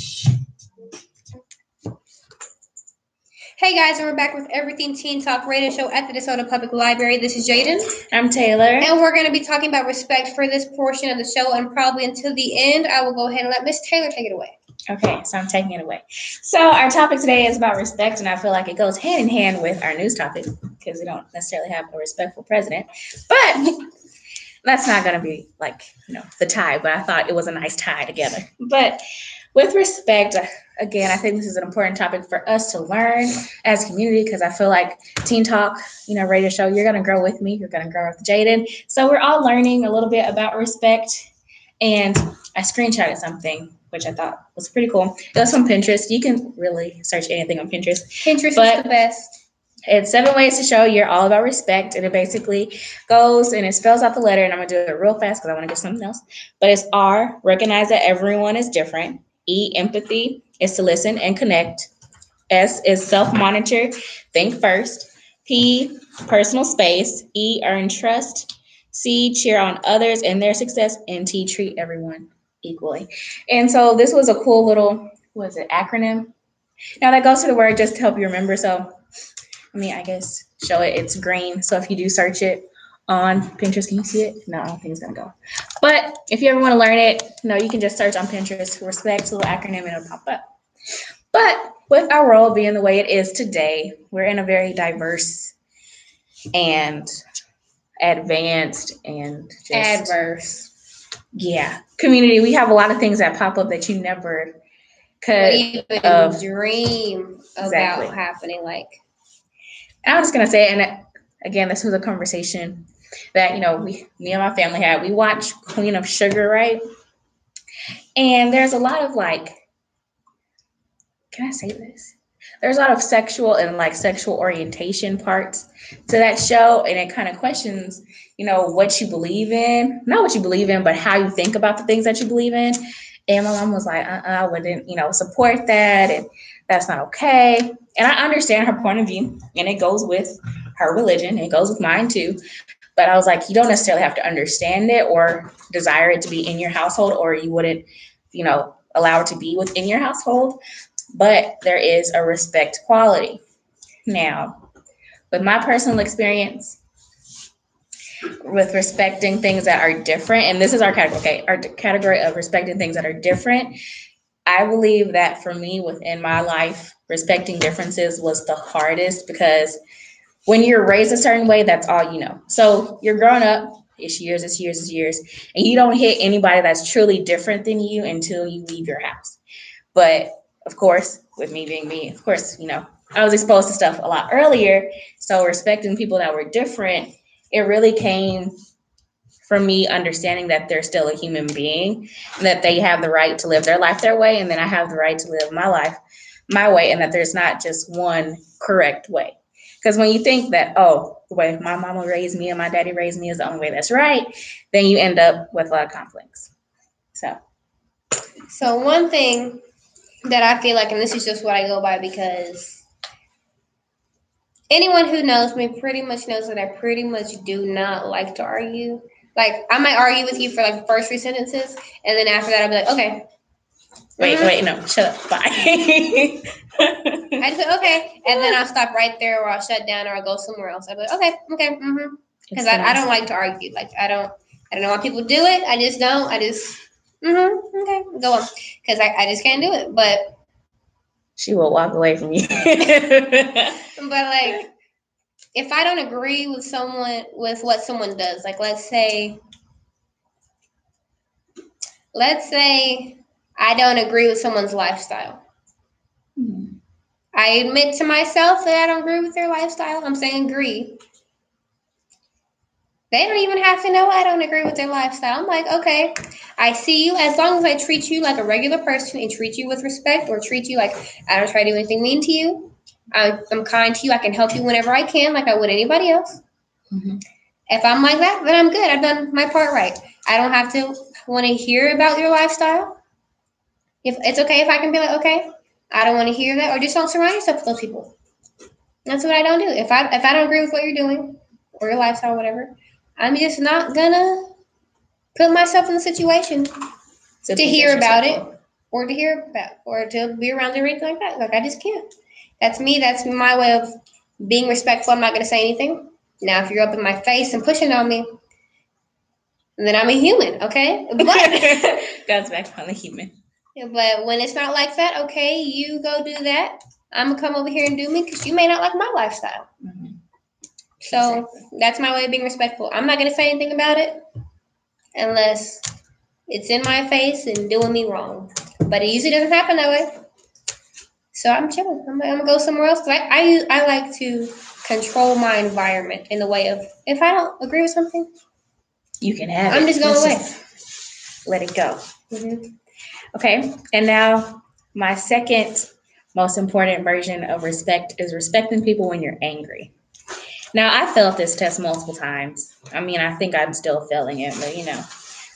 Speaker 3: Hey guys, and we're back with Everything Teen Talk Radio Show at the DeSoto Public Library. This is Jaden.
Speaker 2: I'm Taylor.
Speaker 3: And we're going to be talking about respect for this portion of the show, and probably until the end, I will go ahead and let Miss Taylor take it away.
Speaker 2: Okay, so I'm taking it away. So our topic today is about respect, and I feel like it goes hand in hand with our news topic because we don't necessarily have a respectful president. But that's not going to be like, the tie, but I thought it was a nice tie together. But with respect, again, I think this is an important topic for us to learn as a community because I feel like Teen Talk, radio show, you're going to grow with me. You're going to grow with Jaden. So we're all learning a little bit about respect. And I screenshotted something, which I thought was pretty cool. It was from Pinterest. You can really search anything on Pinterest.
Speaker 3: Pinterest is the best.
Speaker 2: It's 7 ways to show you're all about respect. And it basically goes and it spells out the letter. And I'm going to do it real fast because I want to get something else. But it's R, recognize that everyone is different. E, empathy is to listen and connect. S is self-monitor, think first. P, personal space. E, earn trust. C, cheer on others and their success. And T, treat everyone equally. And so this was a cool little, acronym? Now that goes to the word just to help you remember. So, I guess show it. It's green. So if you do search it on Pinterest, can you see it? No, I don't think it's going to go. But if you ever want to learn it, you can just search on Pinterest, respect, little acronym, and it'll pop up. But with our world being the way it is today, we're in a very diverse and advanced and just
Speaker 3: adverse.
Speaker 2: Yeah, community. We have a lot of things that pop up that you never could.
Speaker 3: Even dream
Speaker 2: Exactly.
Speaker 3: about happening. Like,
Speaker 2: I'm just gonna say, and again, this was a conversation that me and my family had. We watched Queen of Sugar, right? And there's a lot of like, can I say this? There's a lot of sexual and like sexual orientation parts to that show, and it kind of questions, what you believe in, not what you believe in, but how you think about the things that you believe in. And my mom was like, I wouldn't, support that, and that's not okay. And I understand her point of view, and it goes with her religion, it goes with mine too. But I was like, you don't necessarily have to understand it or desire it to be in your household, or you wouldn't, allow it to be within your household. But there is a respect quality. Now, with my personal experience with respecting things that are different, and this is our category, okay, our category of respecting things that are different, I believe that for me within my life, respecting differences was the hardest, because when you're raised a certain way, that's all you know. So you're growing up, it's years, and you don't hit anybody that's truly different than you until you leave your house. But of course, with me being me, of course, I was exposed to stuff a lot earlier. So respecting people that were different, it really came from me understanding that they're still a human being, and that they have the right to live their life their way, and then I have the right to live my life my way, and that there's not just one correct way. Because when you think that, the way my mama raised me and my daddy raised me is the only way that's right, then you end up with a lot of conflicts.
Speaker 3: So one thing that I feel like, and this is just what I go by, because anyone who knows me pretty much knows that I pretty much do not like to argue. Like, I might argue with you for like the first 3 sentences, and then after that I'll be like, okay.
Speaker 2: Wait, no, shut up, bye.
Speaker 3: I just say, okay, and then I'll stop right there, or I'll shut down, or I'll go somewhere else. I'll be like, okay, because I don't like to argue. Like, I don't know why people do it. I just don't. Okay, go on, because I just can't do it. But
Speaker 2: she will walk away from you.
Speaker 3: But like, if I don't agree with what someone does, like let's say I don't agree with someone's lifestyle. I admit to myself that I don't agree with their lifestyle. I'm saying agree. They don't even have to know I don't agree with their lifestyle. I'm like, okay, I see you. As long as I treat you like a regular person and treat you with respect, or treat you like I don't try to do anything mean to you. I'm kind to you. I can help you whenever I can, like I would anybody else. Mm-hmm. If I'm like that, then I'm good. I've done my part right. I don't have to want to hear about your lifestyle. If it's okay if I can be like, okay, I don't want to hear that, or just don't surround yourself with those people. That's what I don't do. If I don't agree with what you're doing or your lifestyle, or whatever, I'm just not gonna put myself in the situation to hear about it, or to hear about, or to be around or anything like that. Like, I just can't. That's me. That's my way of being respectful. I'm not gonna say anything. Now, if you're up in my face and pushing on me, then I'm a human, okay? But
Speaker 2: goes back on the human.
Speaker 3: But when it's not like that, okay, you go do that. I'm gonna come over here and do me, because you may not like my lifestyle. Mm-hmm. So That's my way of being respectful. I'm not gonna say anything about it unless it's in my face and doing me wrong. But it usually doesn't happen that way. So I'm chilling. I'm gonna go somewhere else. I like to control my environment in the way of, if I don't agree with something,
Speaker 2: you can have
Speaker 3: I'm just going away.
Speaker 2: Let it go. Mm-hmm. Okay, and now my second most important version of respect is respecting people when you're angry. Now, I failed this test multiple times. I mean, I think I'm still failing it, but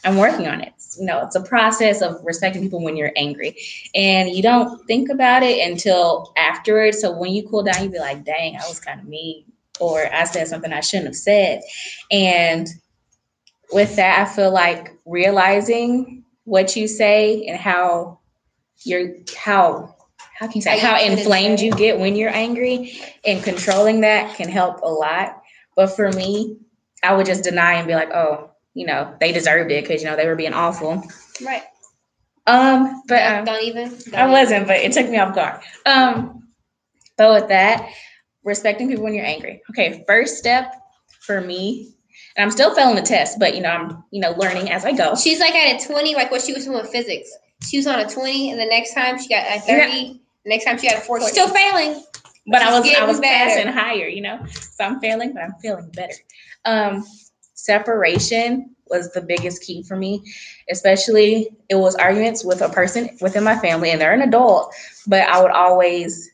Speaker 2: I'm working on it. It's a process of respecting people when you're angry, and you don't think about it until afterwards. So when you cool down, you be like, dang, I was kind of mean, or I said something I shouldn't have said. And with that, I feel like realizing what you say and how inflamed you get when you're angry, and controlling that can help a lot. But for me, I would just deny and be like, oh, they deserved it because, they were being awful.
Speaker 3: Right.
Speaker 2: But
Speaker 3: I
Speaker 2: wasn't, but it took me off guard. But with that, respecting people when you're angry. Okay, first step for me And I'm still failing the test, but I'm learning as I go.
Speaker 3: She's like at a 20, like what she was doing with physics. She was on a 20, and the next time she got a 30. The next time she got a 40. Still failing.
Speaker 2: But I was
Speaker 3: getting better.
Speaker 2: passing higher, So I'm failing, but I'm feeling better. Separation was the biggest key for me, especially it was arguments with a person within my family, and they're an adult, but it would always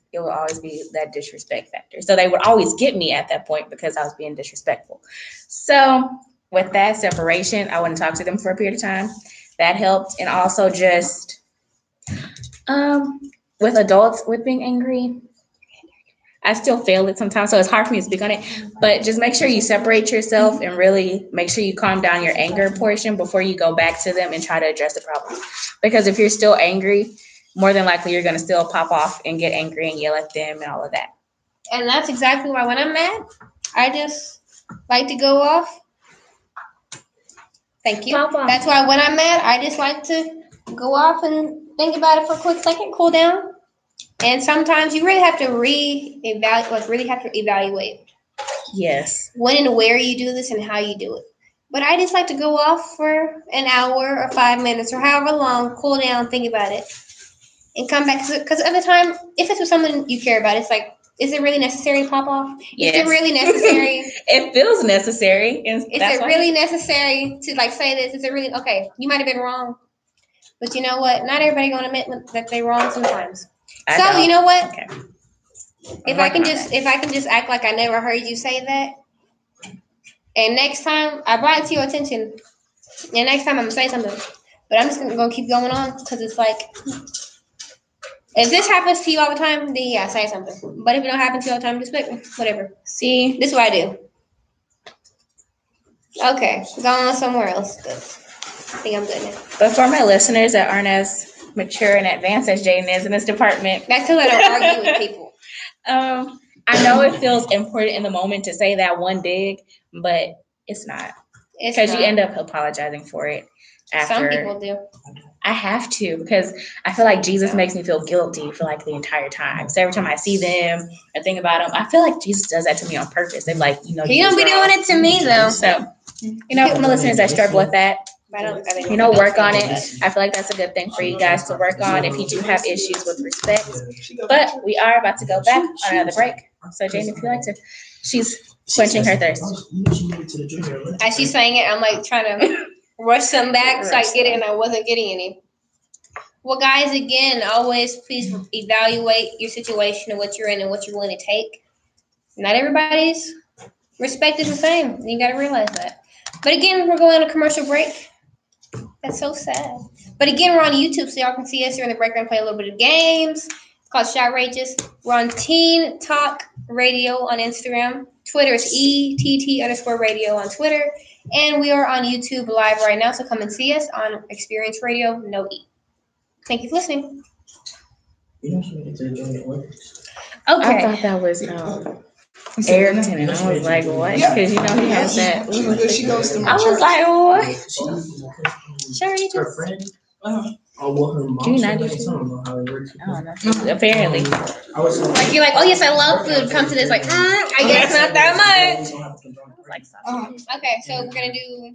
Speaker 2: be that disrespect factor. So they would always get me at that point because I was being disrespectful. So with that separation, I wouldn't talk to them for a period of time. That helped. And also just with adults with being angry, I still fail it sometimes, so it's hard for me to speak on it. But just make sure you separate yourself and really make sure you calm down your anger portion before you go back to them and try to address the problem. Because if you're still angry, more than likely you're going to still pop off and get angry and yell at them and all of that.
Speaker 3: And that's exactly why when I'm mad, I just like to go off. Thank you.
Speaker 2: Pop off.
Speaker 3: That's why when I'm mad, I just like to go off and think about it for a quick second, cool down. And sometimes you really have to evaluate.
Speaker 2: Yes.
Speaker 3: When and where you do this and how you do it. But I just like to go off for an hour or 5 minutes or however long, cool down, think about it, and come back. Because at the time, if it's with someone you care about, it's like, is it really necessary to pop off?
Speaker 2: Yes.
Speaker 3: Is it really necessary?
Speaker 2: It feels necessary.
Speaker 3: Is it really necessary to say this? Is it really okay? You might have been wrong, but you know what? Not everybody gonna admit that they're wrong sometimes. So you know what?
Speaker 2: Okay.
Speaker 3: If I can just act like I never heard you say that, and next time I brought it to your attention, and next time I'm gonna say something, but I'm just gonna keep going on because it's like, if this happens to you all the time, then yeah, say something. But if it don't happen to you all the time, just whatever. See, this is what I do. Okay, go on somewhere else. I think I'm good now.
Speaker 2: But for my listeners that aren't as mature and advanced as Jaden is in this department,
Speaker 3: that's because I don't argue with people.
Speaker 2: I know it feels important in the moment to say that one dig, but it's not. Because you end up apologizing for it after.
Speaker 3: Some people do.
Speaker 2: I have to, because I feel like Jesus makes me feel guilty for like the entire time. So every time I see them and think about them, I feel like Jesus does that to me on purpose. They're like,
Speaker 3: He don't be doing it to me though.
Speaker 2: So, for my listeners that struggle with that, work on it. I feel like that's a good thing for you guys to work on if you do have issues with respect. But we are about to go back on another break. So Jane, if you like to, she's quenching her thirst.
Speaker 3: As she's saying it, I'm like trying to rush some back so I get it, and I wasn't getting any. Well, guys, again, always please evaluate your situation and what you're in and what you're willing to take. Not everybody's respect is the same. You got to realize that. But again, we're going on a commercial break. That's so sad. But again, we're on YouTube, so y'all can see us during the break. We're going to play a little bit of games. It's called Shotrageous. We're on Teen Talk Radio on Instagram. Twitter is ETT_radio on Twitter. And we are on YouTube live right now, so come and see us on Experience Radio, no E. Thank you for listening.
Speaker 2: Okay. I thought that was Ayrton, and I was like, what? Because he has that.
Speaker 1: She goes to my
Speaker 2: I was like, what?
Speaker 3: Sure, you
Speaker 4: Her
Speaker 3: just.
Speaker 4: friend? Her mom.
Speaker 2: Do you not
Speaker 4: I
Speaker 2: do
Speaker 4: don't know how it works.
Speaker 2: I don't know. Apparently.
Speaker 3: Like, you're like, oh, yes, I love food. Come to this, like, I guess not that much. Okay, so we're going to do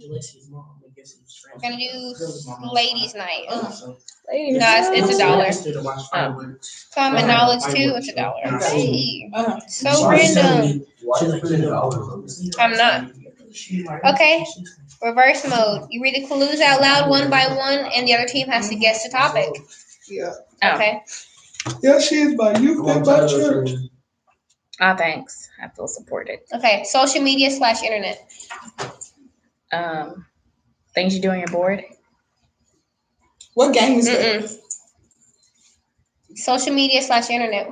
Speaker 3: ladies' night.
Speaker 2: Ladies.
Speaker 3: No, it's $1. Common knowledge, too, it's $1. Hey. So random. I'm not. Okay. Reverse mode. You read the clues out loud one by one, and the other team has to guess the topic.
Speaker 1: Yeah.
Speaker 3: Okay.
Speaker 1: Yeah, she is by youth and by church.
Speaker 2: Oh, thanks. I feel supported.
Speaker 3: Okay. Social media / internet.
Speaker 2: Things you do on your board.
Speaker 1: What game is that?
Speaker 3: Social media / internet.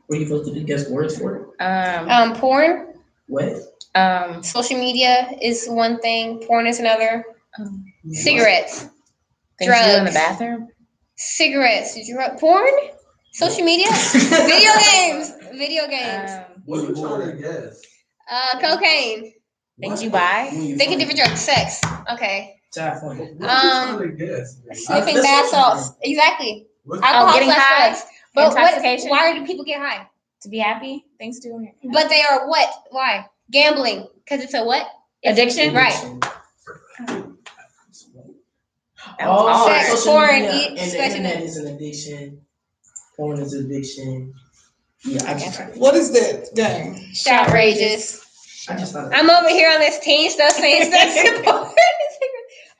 Speaker 4: Were you supposed to guess words for it?
Speaker 3: Porn.
Speaker 4: What?
Speaker 3: Social media is one thing. Porn is another. Cigarettes.
Speaker 2: Things you do in the bathroom.
Speaker 3: Cigarettes. Porn. Social media. Video games.
Speaker 5: What are you trying to guess?
Speaker 3: Cocaine.
Speaker 2: Things you buy.
Speaker 3: Think of different drugs. Sex. Okay.
Speaker 5: What are you trying to guess?
Speaker 3: Sniffing bath salts. Exactly.
Speaker 2: Alcohol, getting high.
Speaker 3: But
Speaker 2: intoxication.
Speaker 3: Why do people get high?
Speaker 2: To be happy. Things to do.
Speaker 3: But they are what? Why? Gambling. Because it's a what?
Speaker 2: Addiction?
Speaker 3: Right.
Speaker 4: Oh,
Speaker 3: Sex,
Speaker 4: social
Speaker 3: porn,
Speaker 4: media
Speaker 3: eat,
Speaker 4: and the
Speaker 3: especially-
Speaker 4: internet is an addiction. Porn is addiction. Yeah, I just
Speaker 1: What is that game?
Speaker 3: Outrageous.
Speaker 4: thought
Speaker 3: I'm over here on this teen stuff saying sex and porn.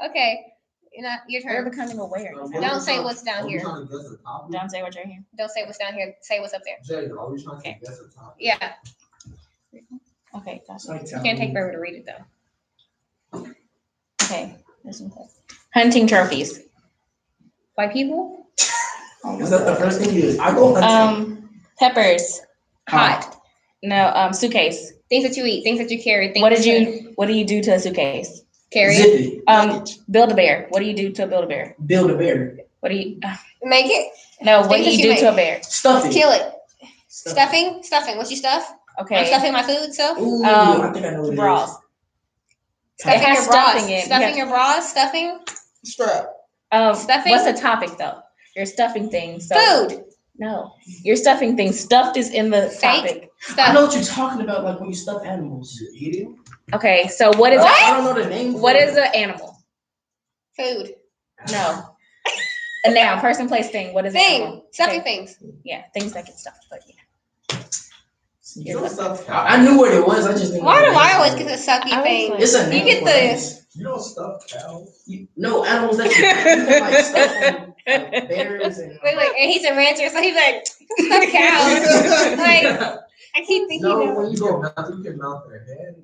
Speaker 3: Okay. Your
Speaker 2: We're
Speaker 3: turn.
Speaker 2: becoming aware.
Speaker 3: Don't say what's down here.
Speaker 2: Don't say what you're here.
Speaker 3: Don't say what's down here. Say what's up there.
Speaker 5: Jay, are we trying to guess the topic?
Speaker 3: Yeah.
Speaker 2: Okay, gotcha.
Speaker 3: You can't take forever to read it though.
Speaker 2: Okay. Hunting trophies.
Speaker 3: White people?
Speaker 4: Is that the first thing you do? I go hunting.
Speaker 2: Peppers.
Speaker 3: Hot.
Speaker 2: No, suitcase.
Speaker 3: Things that you eat, things that you carry. Things
Speaker 2: What do you do to a suitcase?
Speaker 3: carry?
Speaker 4: Zip it.
Speaker 2: Build a bear. What do you do to build a bear?
Speaker 4: Build a bear.
Speaker 2: What do you
Speaker 3: Make it.
Speaker 2: No, what
Speaker 3: Things
Speaker 2: do you
Speaker 3: that
Speaker 2: do
Speaker 3: you
Speaker 2: to a bear?
Speaker 4: Stuff it.
Speaker 3: Kill it. Stuffing. What you stuff? I'm
Speaker 2: Okay.
Speaker 3: stuffing my food, so.
Speaker 4: Ooh, I think I know what it is.
Speaker 2: Bras.
Speaker 3: Stuffing
Speaker 2: has
Speaker 3: your bras.
Speaker 2: stuffing in.
Speaker 3: Stuffing your bras. Stuffing.
Speaker 1: Strap.
Speaker 3: Stuffing?
Speaker 2: What's the topic though? You're stuffing things. So
Speaker 3: Food.
Speaker 2: No, you're stuffing things. Stuffed is in the
Speaker 3: Steak?
Speaker 2: topic.
Speaker 4: I
Speaker 3: Stuff.
Speaker 4: know what you're talking about, like when you stuff animals.
Speaker 5: You're eating?
Speaker 2: Okay, so what is
Speaker 4: I don't know the name.
Speaker 2: what is an animal?
Speaker 3: Food.
Speaker 2: No. A noun, person, place, thing. What is an
Speaker 3: Thing.
Speaker 2: animal?
Speaker 3: Stuffing
Speaker 2: Okay.
Speaker 3: things.
Speaker 2: Yeah, things that get stuffed. But yeah.
Speaker 5: You don't stuff
Speaker 4: I knew what it was. I just didn't.
Speaker 3: Why
Speaker 4: know
Speaker 3: do
Speaker 4: the
Speaker 3: I
Speaker 4: name
Speaker 3: always
Speaker 4: of
Speaker 3: get
Speaker 4: it.
Speaker 3: the sucky
Speaker 2: I was
Speaker 3: thing?
Speaker 2: like-
Speaker 4: It's a
Speaker 3: You
Speaker 4: name
Speaker 3: get
Speaker 4: for
Speaker 3: the-
Speaker 4: it.
Speaker 5: You don't stuff cows.
Speaker 4: No animals that you can like stuff them, like bears and.
Speaker 3: Wait, and he's a rancher, so he's like, stuff cows. Like, I keep thinking
Speaker 5: No,
Speaker 3: of.
Speaker 5: when you go mount, you can mount their head.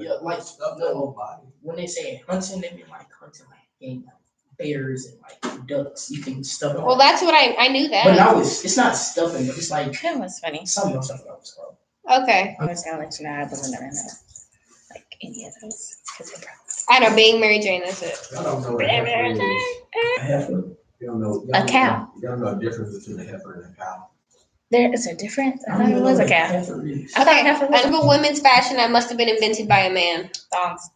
Speaker 4: Yeah, like
Speaker 5: stuff their whole body.
Speaker 4: When they say hunting, they mean like hunting like game, like bears and like ducks. You can stuff them.
Speaker 3: Well, that's what I knew that.
Speaker 4: But now it's not stuffing, but it's like
Speaker 2: That was funny.
Speaker 4: something else. I forgot what it's called.
Speaker 3: Okay.
Speaker 2: I'm just gonna let you know I will never know like any of those. 'Cause they're probably-
Speaker 3: I know being Mary Jane, that's it.
Speaker 5: Y'all don't know what a heifer is.
Speaker 4: A heifer.
Speaker 5: You don't know.
Speaker 2: A cow.
Speaker 5: You don't know the difference between a heifer and a cow.
Speaker 2: There is a difference. I
Speaker 4: I
Speaker 2: thought
Speaker 4: don't
Speaker 2: it
Speaker 4: even know
Speaker 2: was a
Speaker 4: what
Speaker 2: cow.
Speaker 4: heifer is.
Speaker 2: I thought heifer was
Speaker 3: Under women's fashion that must have been invented by a man.
Speaker 2: thongs.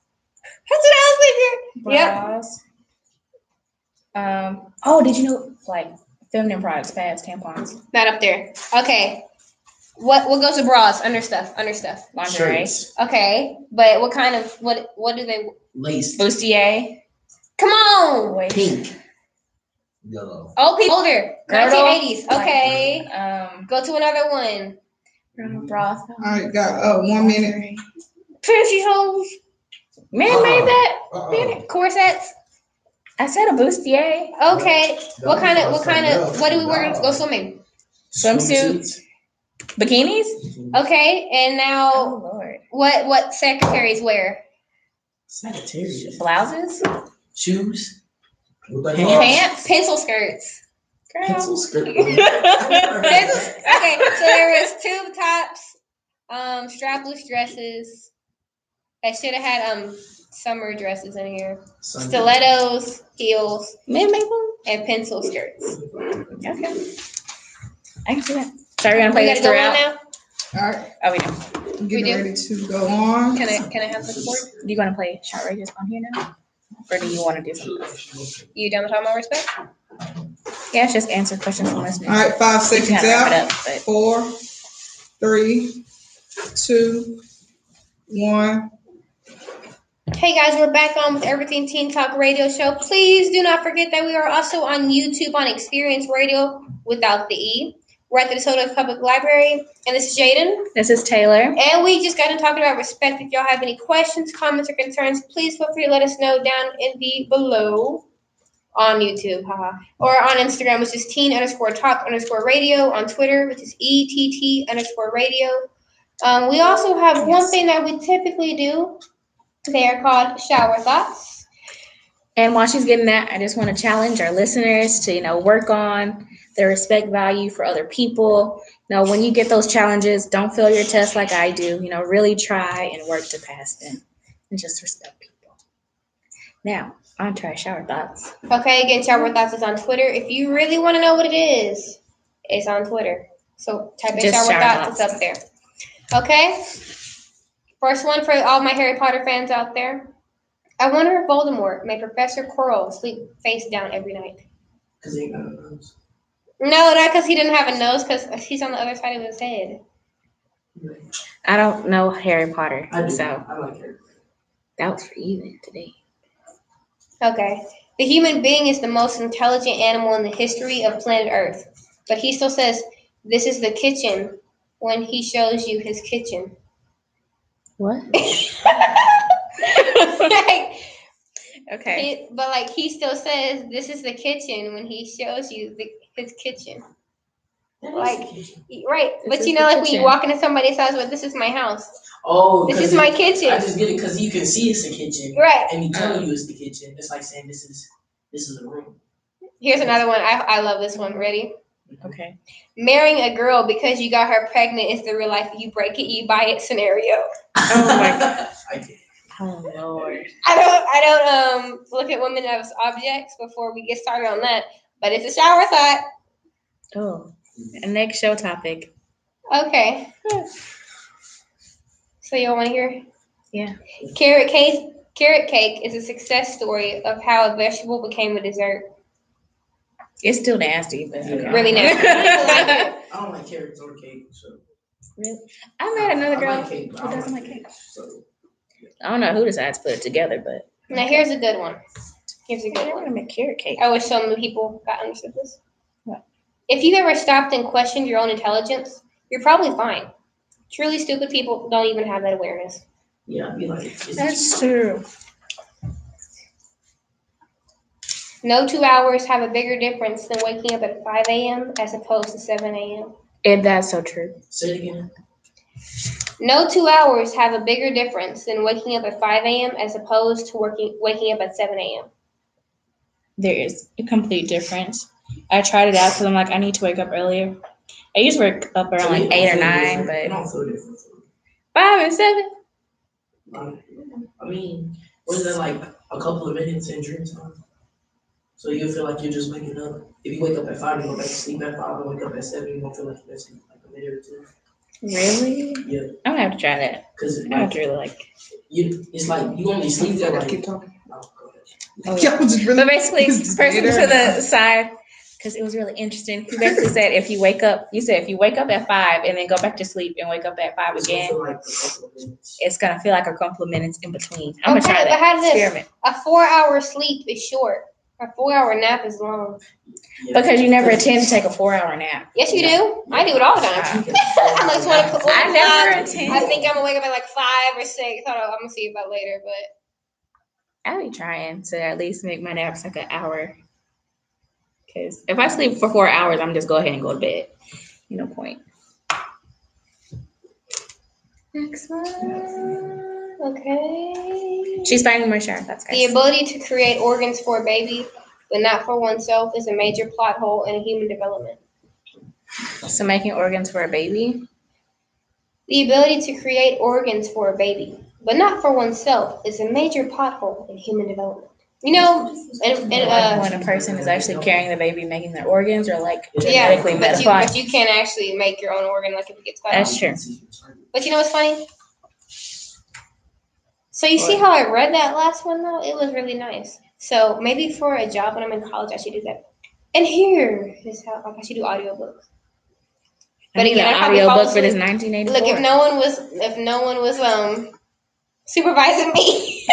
Speaker 3: That's what I was thinking. Yep.
Speaker 2: Bras. Oh, did you know like feminine products, pads, tampons,
Speaker 3: Not up there. Okay. What goes to bras? Under stuff.
Speaker 2: lingerie,
Speaker 4: Shirts,
Speaker 3: Okay. But what kind of what do they
Speaker 4: lace,
Speaker 2: bustier,
Speaker 3: come on?
Speaker 2: waist,
Speaker 4: pink.
Speaker 5: Yellow.
Speaker 3: Old people older.
Speaker 2: Girdle.
Speaker 3: 1980s. Okay.
Speaker 2: Go
Speaker 3: Go to another one.
Speaker 2: bra.
Speaker 1: All right, got 1 minute.
Speaker 3: Fancy holes.
Speaker 2: Man made that.
Speaker 3: Corsets.
Speaker 2: I said a bustier.
Speaker 3: Okay. What do we wear to go swimming?
Speaker 2: Swimsuits. Bikinis.
Speaker 3: Okay. And now
Speaker 2: Oh Lord.
Speaker 3: what secretaries wear?
Speaker 4: Sagittarius.
Speaker 2: Blouses.
Speaker 4: Shoes.
Speaker 5: What they
Speaker 2: Pants.
Speaker 3: Pencil skirts.
Speaker 2: Girl.
Speaker 4: Pencil skirt.
Speaker 3: Okay, so there was tube tops, strapless dresses. I should have had summer dresses in here. Stilettos, heels,
Speaker 2: Men make them.
Speaker 3: and pencil skirts.
Speaker 2: Okay. I can see that. So we're gonna play
Speaker 3: We
Speaker 2: this
Speaker 3: gotta go on
Speaker 2: throughout.
Speaker 3: now.
Speaker 1: All right,
Speaker 2: Oh, we do.
Speaker 1: I'm
Speaker 3: We
Speaker 1: getting
Speaker 3: do.
Speaker 1: ready to go on.
Speaker 3: Can I have the board?
Speaker 2: Do you want to play Outrageous on here now, or do you want to do something?
Speaker 3: You done with all my respect?
Speaker 2: Yeah, it's just answer questions from listeners.
Speaker 1: All right, 5
Speaker 2: You
Speaker 1: seconds
Speaker 2: can wrap it
Speaker 1: out.
Speaker 2: up, but
Speaker 1: 4, 3, 2, 1.
Speaker 3: Hey guys, we're back on with Everything Teen Talk Radio Show. Please do not forget that we are also on YouTube on Experience Radio without the E. We're at the DeSoto Public Library, and this is Jaden.
Speaker 2: this is Taylor.
Speaker 3: And we just got to talking about respect. If y'all have any questions, comments, or concerns, please feel free to let us know down in the below on YouTube, or on Instagram, which is teen_talk_radio, on Twitter, which is ETT_radio. We also have one thing that we typically do. They are called shower thoughts.
Speaker 2: And while she's getting that, I just want to challenge our listeners to, work on their respect value for other people. When you get those challenges, don't fail your test like I do. Really try and work to pass them and just respect people. Now, on to our shower thoughts.
Speaker 3: Okay, again, shower thoughts is on Twitter. If you really want to know what it is, it's on Twitter. So type in
Speaker 2: Just
Speaker 3: shower
Speaker 2: shower
Speaker 3: thoughts, it's up there. Okay? First one for all my Harry Potter fans out there. I wonder if Voldemort made Professor Quirrell sleep face down every night.
Speaker 4: Because he ain't got a nose.
Speaker 3: No, not because he didn't have a nose, because he's on the other side of his head.
Speaker 2: I don't know Harry Potter,
Speaker 4: I do.
Speaker 2: so
Speaker 4: I like Harry.
Speaker 2: That was for you today.
Speaker 3: Okay. The human being is the most intelligent animal in the history of planet Earth. But he still says, this is the kitchen when he shows you his kitchen.
Speaker 2: What?
Speaker 3: Like,
Speaker 2: Okay.
Speaker 3: but like he still says, this is the kitchen when he shows you his kitchen. Like, right.
Speaker 2: This
Speaker 3: But
Speaker 2: is
Speaker 3: you know,
Speaker 2: the
Speaker 3: like when you
Speaker 2: kitchen.
Speaker 3: walk into somebody's house, but this is my house.
Speaker 4: Oh,
Speaker 3: This
Speaker 4: 'cause
Speaker 3: is my
Speaker 4: I
Speaker 3: kitchen.
Speaker 4: just get it because you can see it's a kitchen,
Speaker 3: Right.
Speaker 4: and he telling you it's the kitchen. It's like saying this is a room.
Speaker 3: Here's another one. I love this one. Ready?
Speaker 2: Okay.
Speaker 3: Marrying a girl because you got her pregnant is the real life you break it, you buy it scenario.
Speaker 2: Oh my God.
Speaker 4: I get it.
Speaker 2: Oh Lord.
Speaker 3: I don't look at women as objects before we get started on that. But it's a shower thought.
Speaker 2: Oh. Next show topic.
Speaker 3: Okay. So you want to hear?
Speaker 2: Yeah.
Speaker 3: Carrot cake is a success story of how a vegetable became a dessert.
Speaker 2: It's still nasty, but okay.
Speaker 3: Really nasty.
Speaker 4: I don't like carrots or cake, so.
Speaker 2: Really? I met another
Speaker 4: I
Speaker 2: girl
Speaker 4: like cake, but
Speaker 2: who
Speaker 4: I don't
Speaker 2: doesn't
Speaker 4: like
Speaker 2: like cake.
Speaker 4: So.
Speaker 2: I don't know who decides to put it together, but
Speaker 3: Now here's a good one. Here's a
Speaker 2: I
Speaker 3: good
Speaker 2: want to
Speaker 3: one.
Speaker 2: make carrot cake.
Speaker 3: I wish so many people got understood this.
Speaker 2: What?
Speaker 3: If you've ever stopped and questioned your own intelligence, you're probably fine. Truly stupid people don't even have that awareness.
Speaker 4: Yeah, I'd be like, it's
Speaker 2: That's true.
Speaker 3: No 2 hours have a bigger difference than waking up at 5 a.m. as opposed to 7 a.m.
Speaker 2: And that's so true.
Speaker 4: Say it again.
Speaker 3: No 2 hours have a bigger difference than waking up at 5 a.m. as opposed to waking up at 7 a.m.
Speaker 2: There is a complete difference. I tried it out because I'm like, I need to wake up earlier. I used to wake up around like 8 or 9,
Speaker 4: It
Speaker 2: but
Speaker 4: don't feel different.
Speaker 2: 5 and 7.
Speaker 4: I mean, was that like a couple of minutes in dream time? So you'll feel like you're just waking up. If you wake up at 5, you go back to sleep at 5, and wake up at 7, you won't feel like you're missing like a minute or two.
Speaker 2: Really?
Speaker 4: Yeah.
Speaker 2: I'm gonna have to try that.
Speaker 4: Because
Speaker 2: I have to really like.
Speaker 4: it's like you only sleep for like.
Speaker 1: talking.
Speaker 4: No, go ahead.
Speaker 2: Oh, yeah. But basically, person to the side, because it was really interesting. He basically said if you wake up at 5 and then go back to sleep and wake up at 5
Speaker 4: It's gonna
Speaker 2: again,
Speaker 4: feel like a couple of minutes.
Speaker 2: it's gonna feel like a couple of minutes in between. I'm gonna
Speaker 3: Okay,
Speaker 2: try
Speaker 3: but
Speaker 2: that
Speaker 3: how does
Speaker 2: experiment
Speaker 3: a 4-hour sleep is short? A 4-hour nap is long.
Speaker 4: Yeah.
Speaker 2: because you never intend to take a 4-hour nap.
Speaker 3: Yes, you do. I do it all the time. I'm like 20 o'clock.
Speaker 2: I never intend.
Speaker 3: I think I'm gonna wake up at like 5 or 6. Hold on, I'm gonna see about later, but
Speaker 2: I'll be trying to at least make my naps like an hour. Because if I sleep for 4 hours, I'm just go ahead and go to bed. No point. Next one.
Speaker 3: okay.
Speaker 2: She's finding my shower. That's
Speaker 3: The
Speaker 2: guys.
Speaker 3: ability to create organs for a baby, but not for oneself, is a major plot hole in human development.
Speaker 2: So making organs for a baby.
Speaker 3: The ability to create organs for a baby, but not for oneself, is a major pothole in human development. You know,
Speaker 2: When a person is actually carrying the baby, making their organs, or like
Speaker 3: yeah,
Speaker 2: genetically
Speaker 3: but
Speaker 2: modified.
Speaker 3: you can't actually make your own organ like if it gets cut
Speaker 2: That's
Speaker 3: off.
Speaker 2: true.
Speaker 3: But you know what's funny? So you see how I read that last one though? It was really nice. So maybe for a job when I'm in college, I should do that. And here is how I should do audiobooks.
Speaker 2: But again,
Speaker 3: I'd
Speaker 2: an
Speaker 3: probably
Speaker 2: audio
Speaker 3: fall
Speaker 2: book for this
Speaker 3: asleep.
Speaker 2: 1984.
Speaker 3: Look, if no one was supervising me,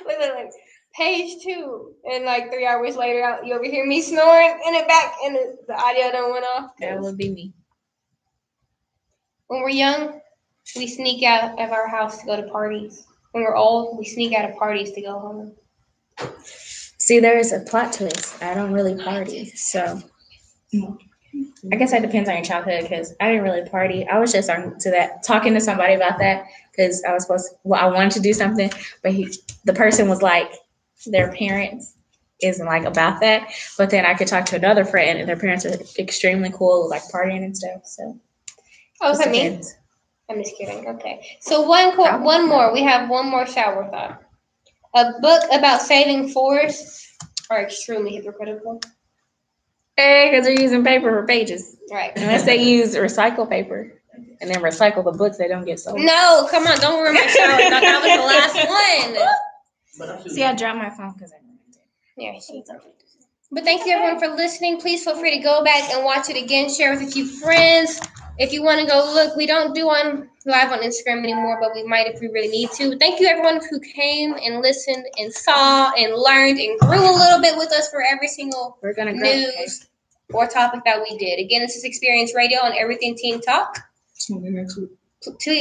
Speaker 3: look, page 2, and like 3 hours later, you overhear me snoring in it back, and the audio done went off.
Speaker 2: That would be me.
Speaker 3: When we're young, we sneak out of our house to go to parties. When we're old, we sneak out of parties to go home.
Speaker 2: See, there is a plot twist. I don't really party, so I guess that depends on your childhood. Because I didn't really party. I was just talking to somebody about that because I wanted to do something, but the person was like, their parents isn't like about that. But then I could talk to another friend, and their parents are extremely cool, like partying and stuff. So
Speaker 3: Oh, is
Speaker 2: just
Speaker 3: that me?
Speaker 2: depends.
Speaker 3: I'm just kidding. Okay. So one more. We have one more shower thought. A book about saving forests are extremely hypocritical.
Speaker 2: Hey, because they're using paper for pages.
Speaker 3: Right.
Speaker 2: Unless they use recycle paper and then recycle the books, they don't get sold.
Speaker 3: No, come on, don't ruin my shower thought. That was the last one.
Speaker 2: See, I dropped my phone because I ruined it.
Speaker 3: Yeah, she's okay. But thank you everyone for listening. Please feel free to go back and watch it again. Share with a few friends. If you want to go look, we don't do on live on Instagram anymore, but we might if we really need to. Thank you everyone who came and listened and saw and learned and grew a little bit with us for every single
Speaker 2: We're gonna go.
Speaker 3: news or topic that we did. Again, this is Experience Radio on Everything Teen Talk.
Speaker 1: Tune in next week.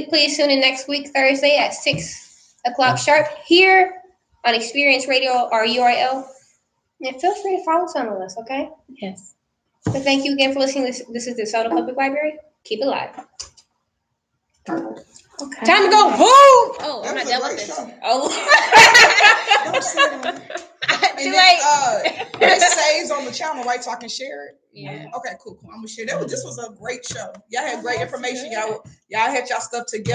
Speaker 3: Please tune in next week, Thursday at 6 o'clock sharp here on Experience Radio, our URL. And feel free to follow some of us, okay?
Speaker 2: Yes.
Speaker 3: So thank you again for listening. This is the Soda Public Library. Keep it live.
Speaker 2: Okay.
Speaker 3: Time to go home. Oh,
Speaker 1: That
Speaker 3: I'm not
Speaker 1: was a
Speaker 3: done with
Speaker 1: great
Speaker 3: this.
Speaker 1: show.
Speaker 3: Oh.
Speaker 1: Don't say that.
Speaker 3: Too
Speaker 1: And
Speaker 3: late.
Speaker 1: then, it saves on the channel, right? So I can share it.
Speaker 3: Yeah.
Speaker 1: Okay, cool. I'm gonna share. This was a great show. Y'all had great information. Y'all had y'all stuff together.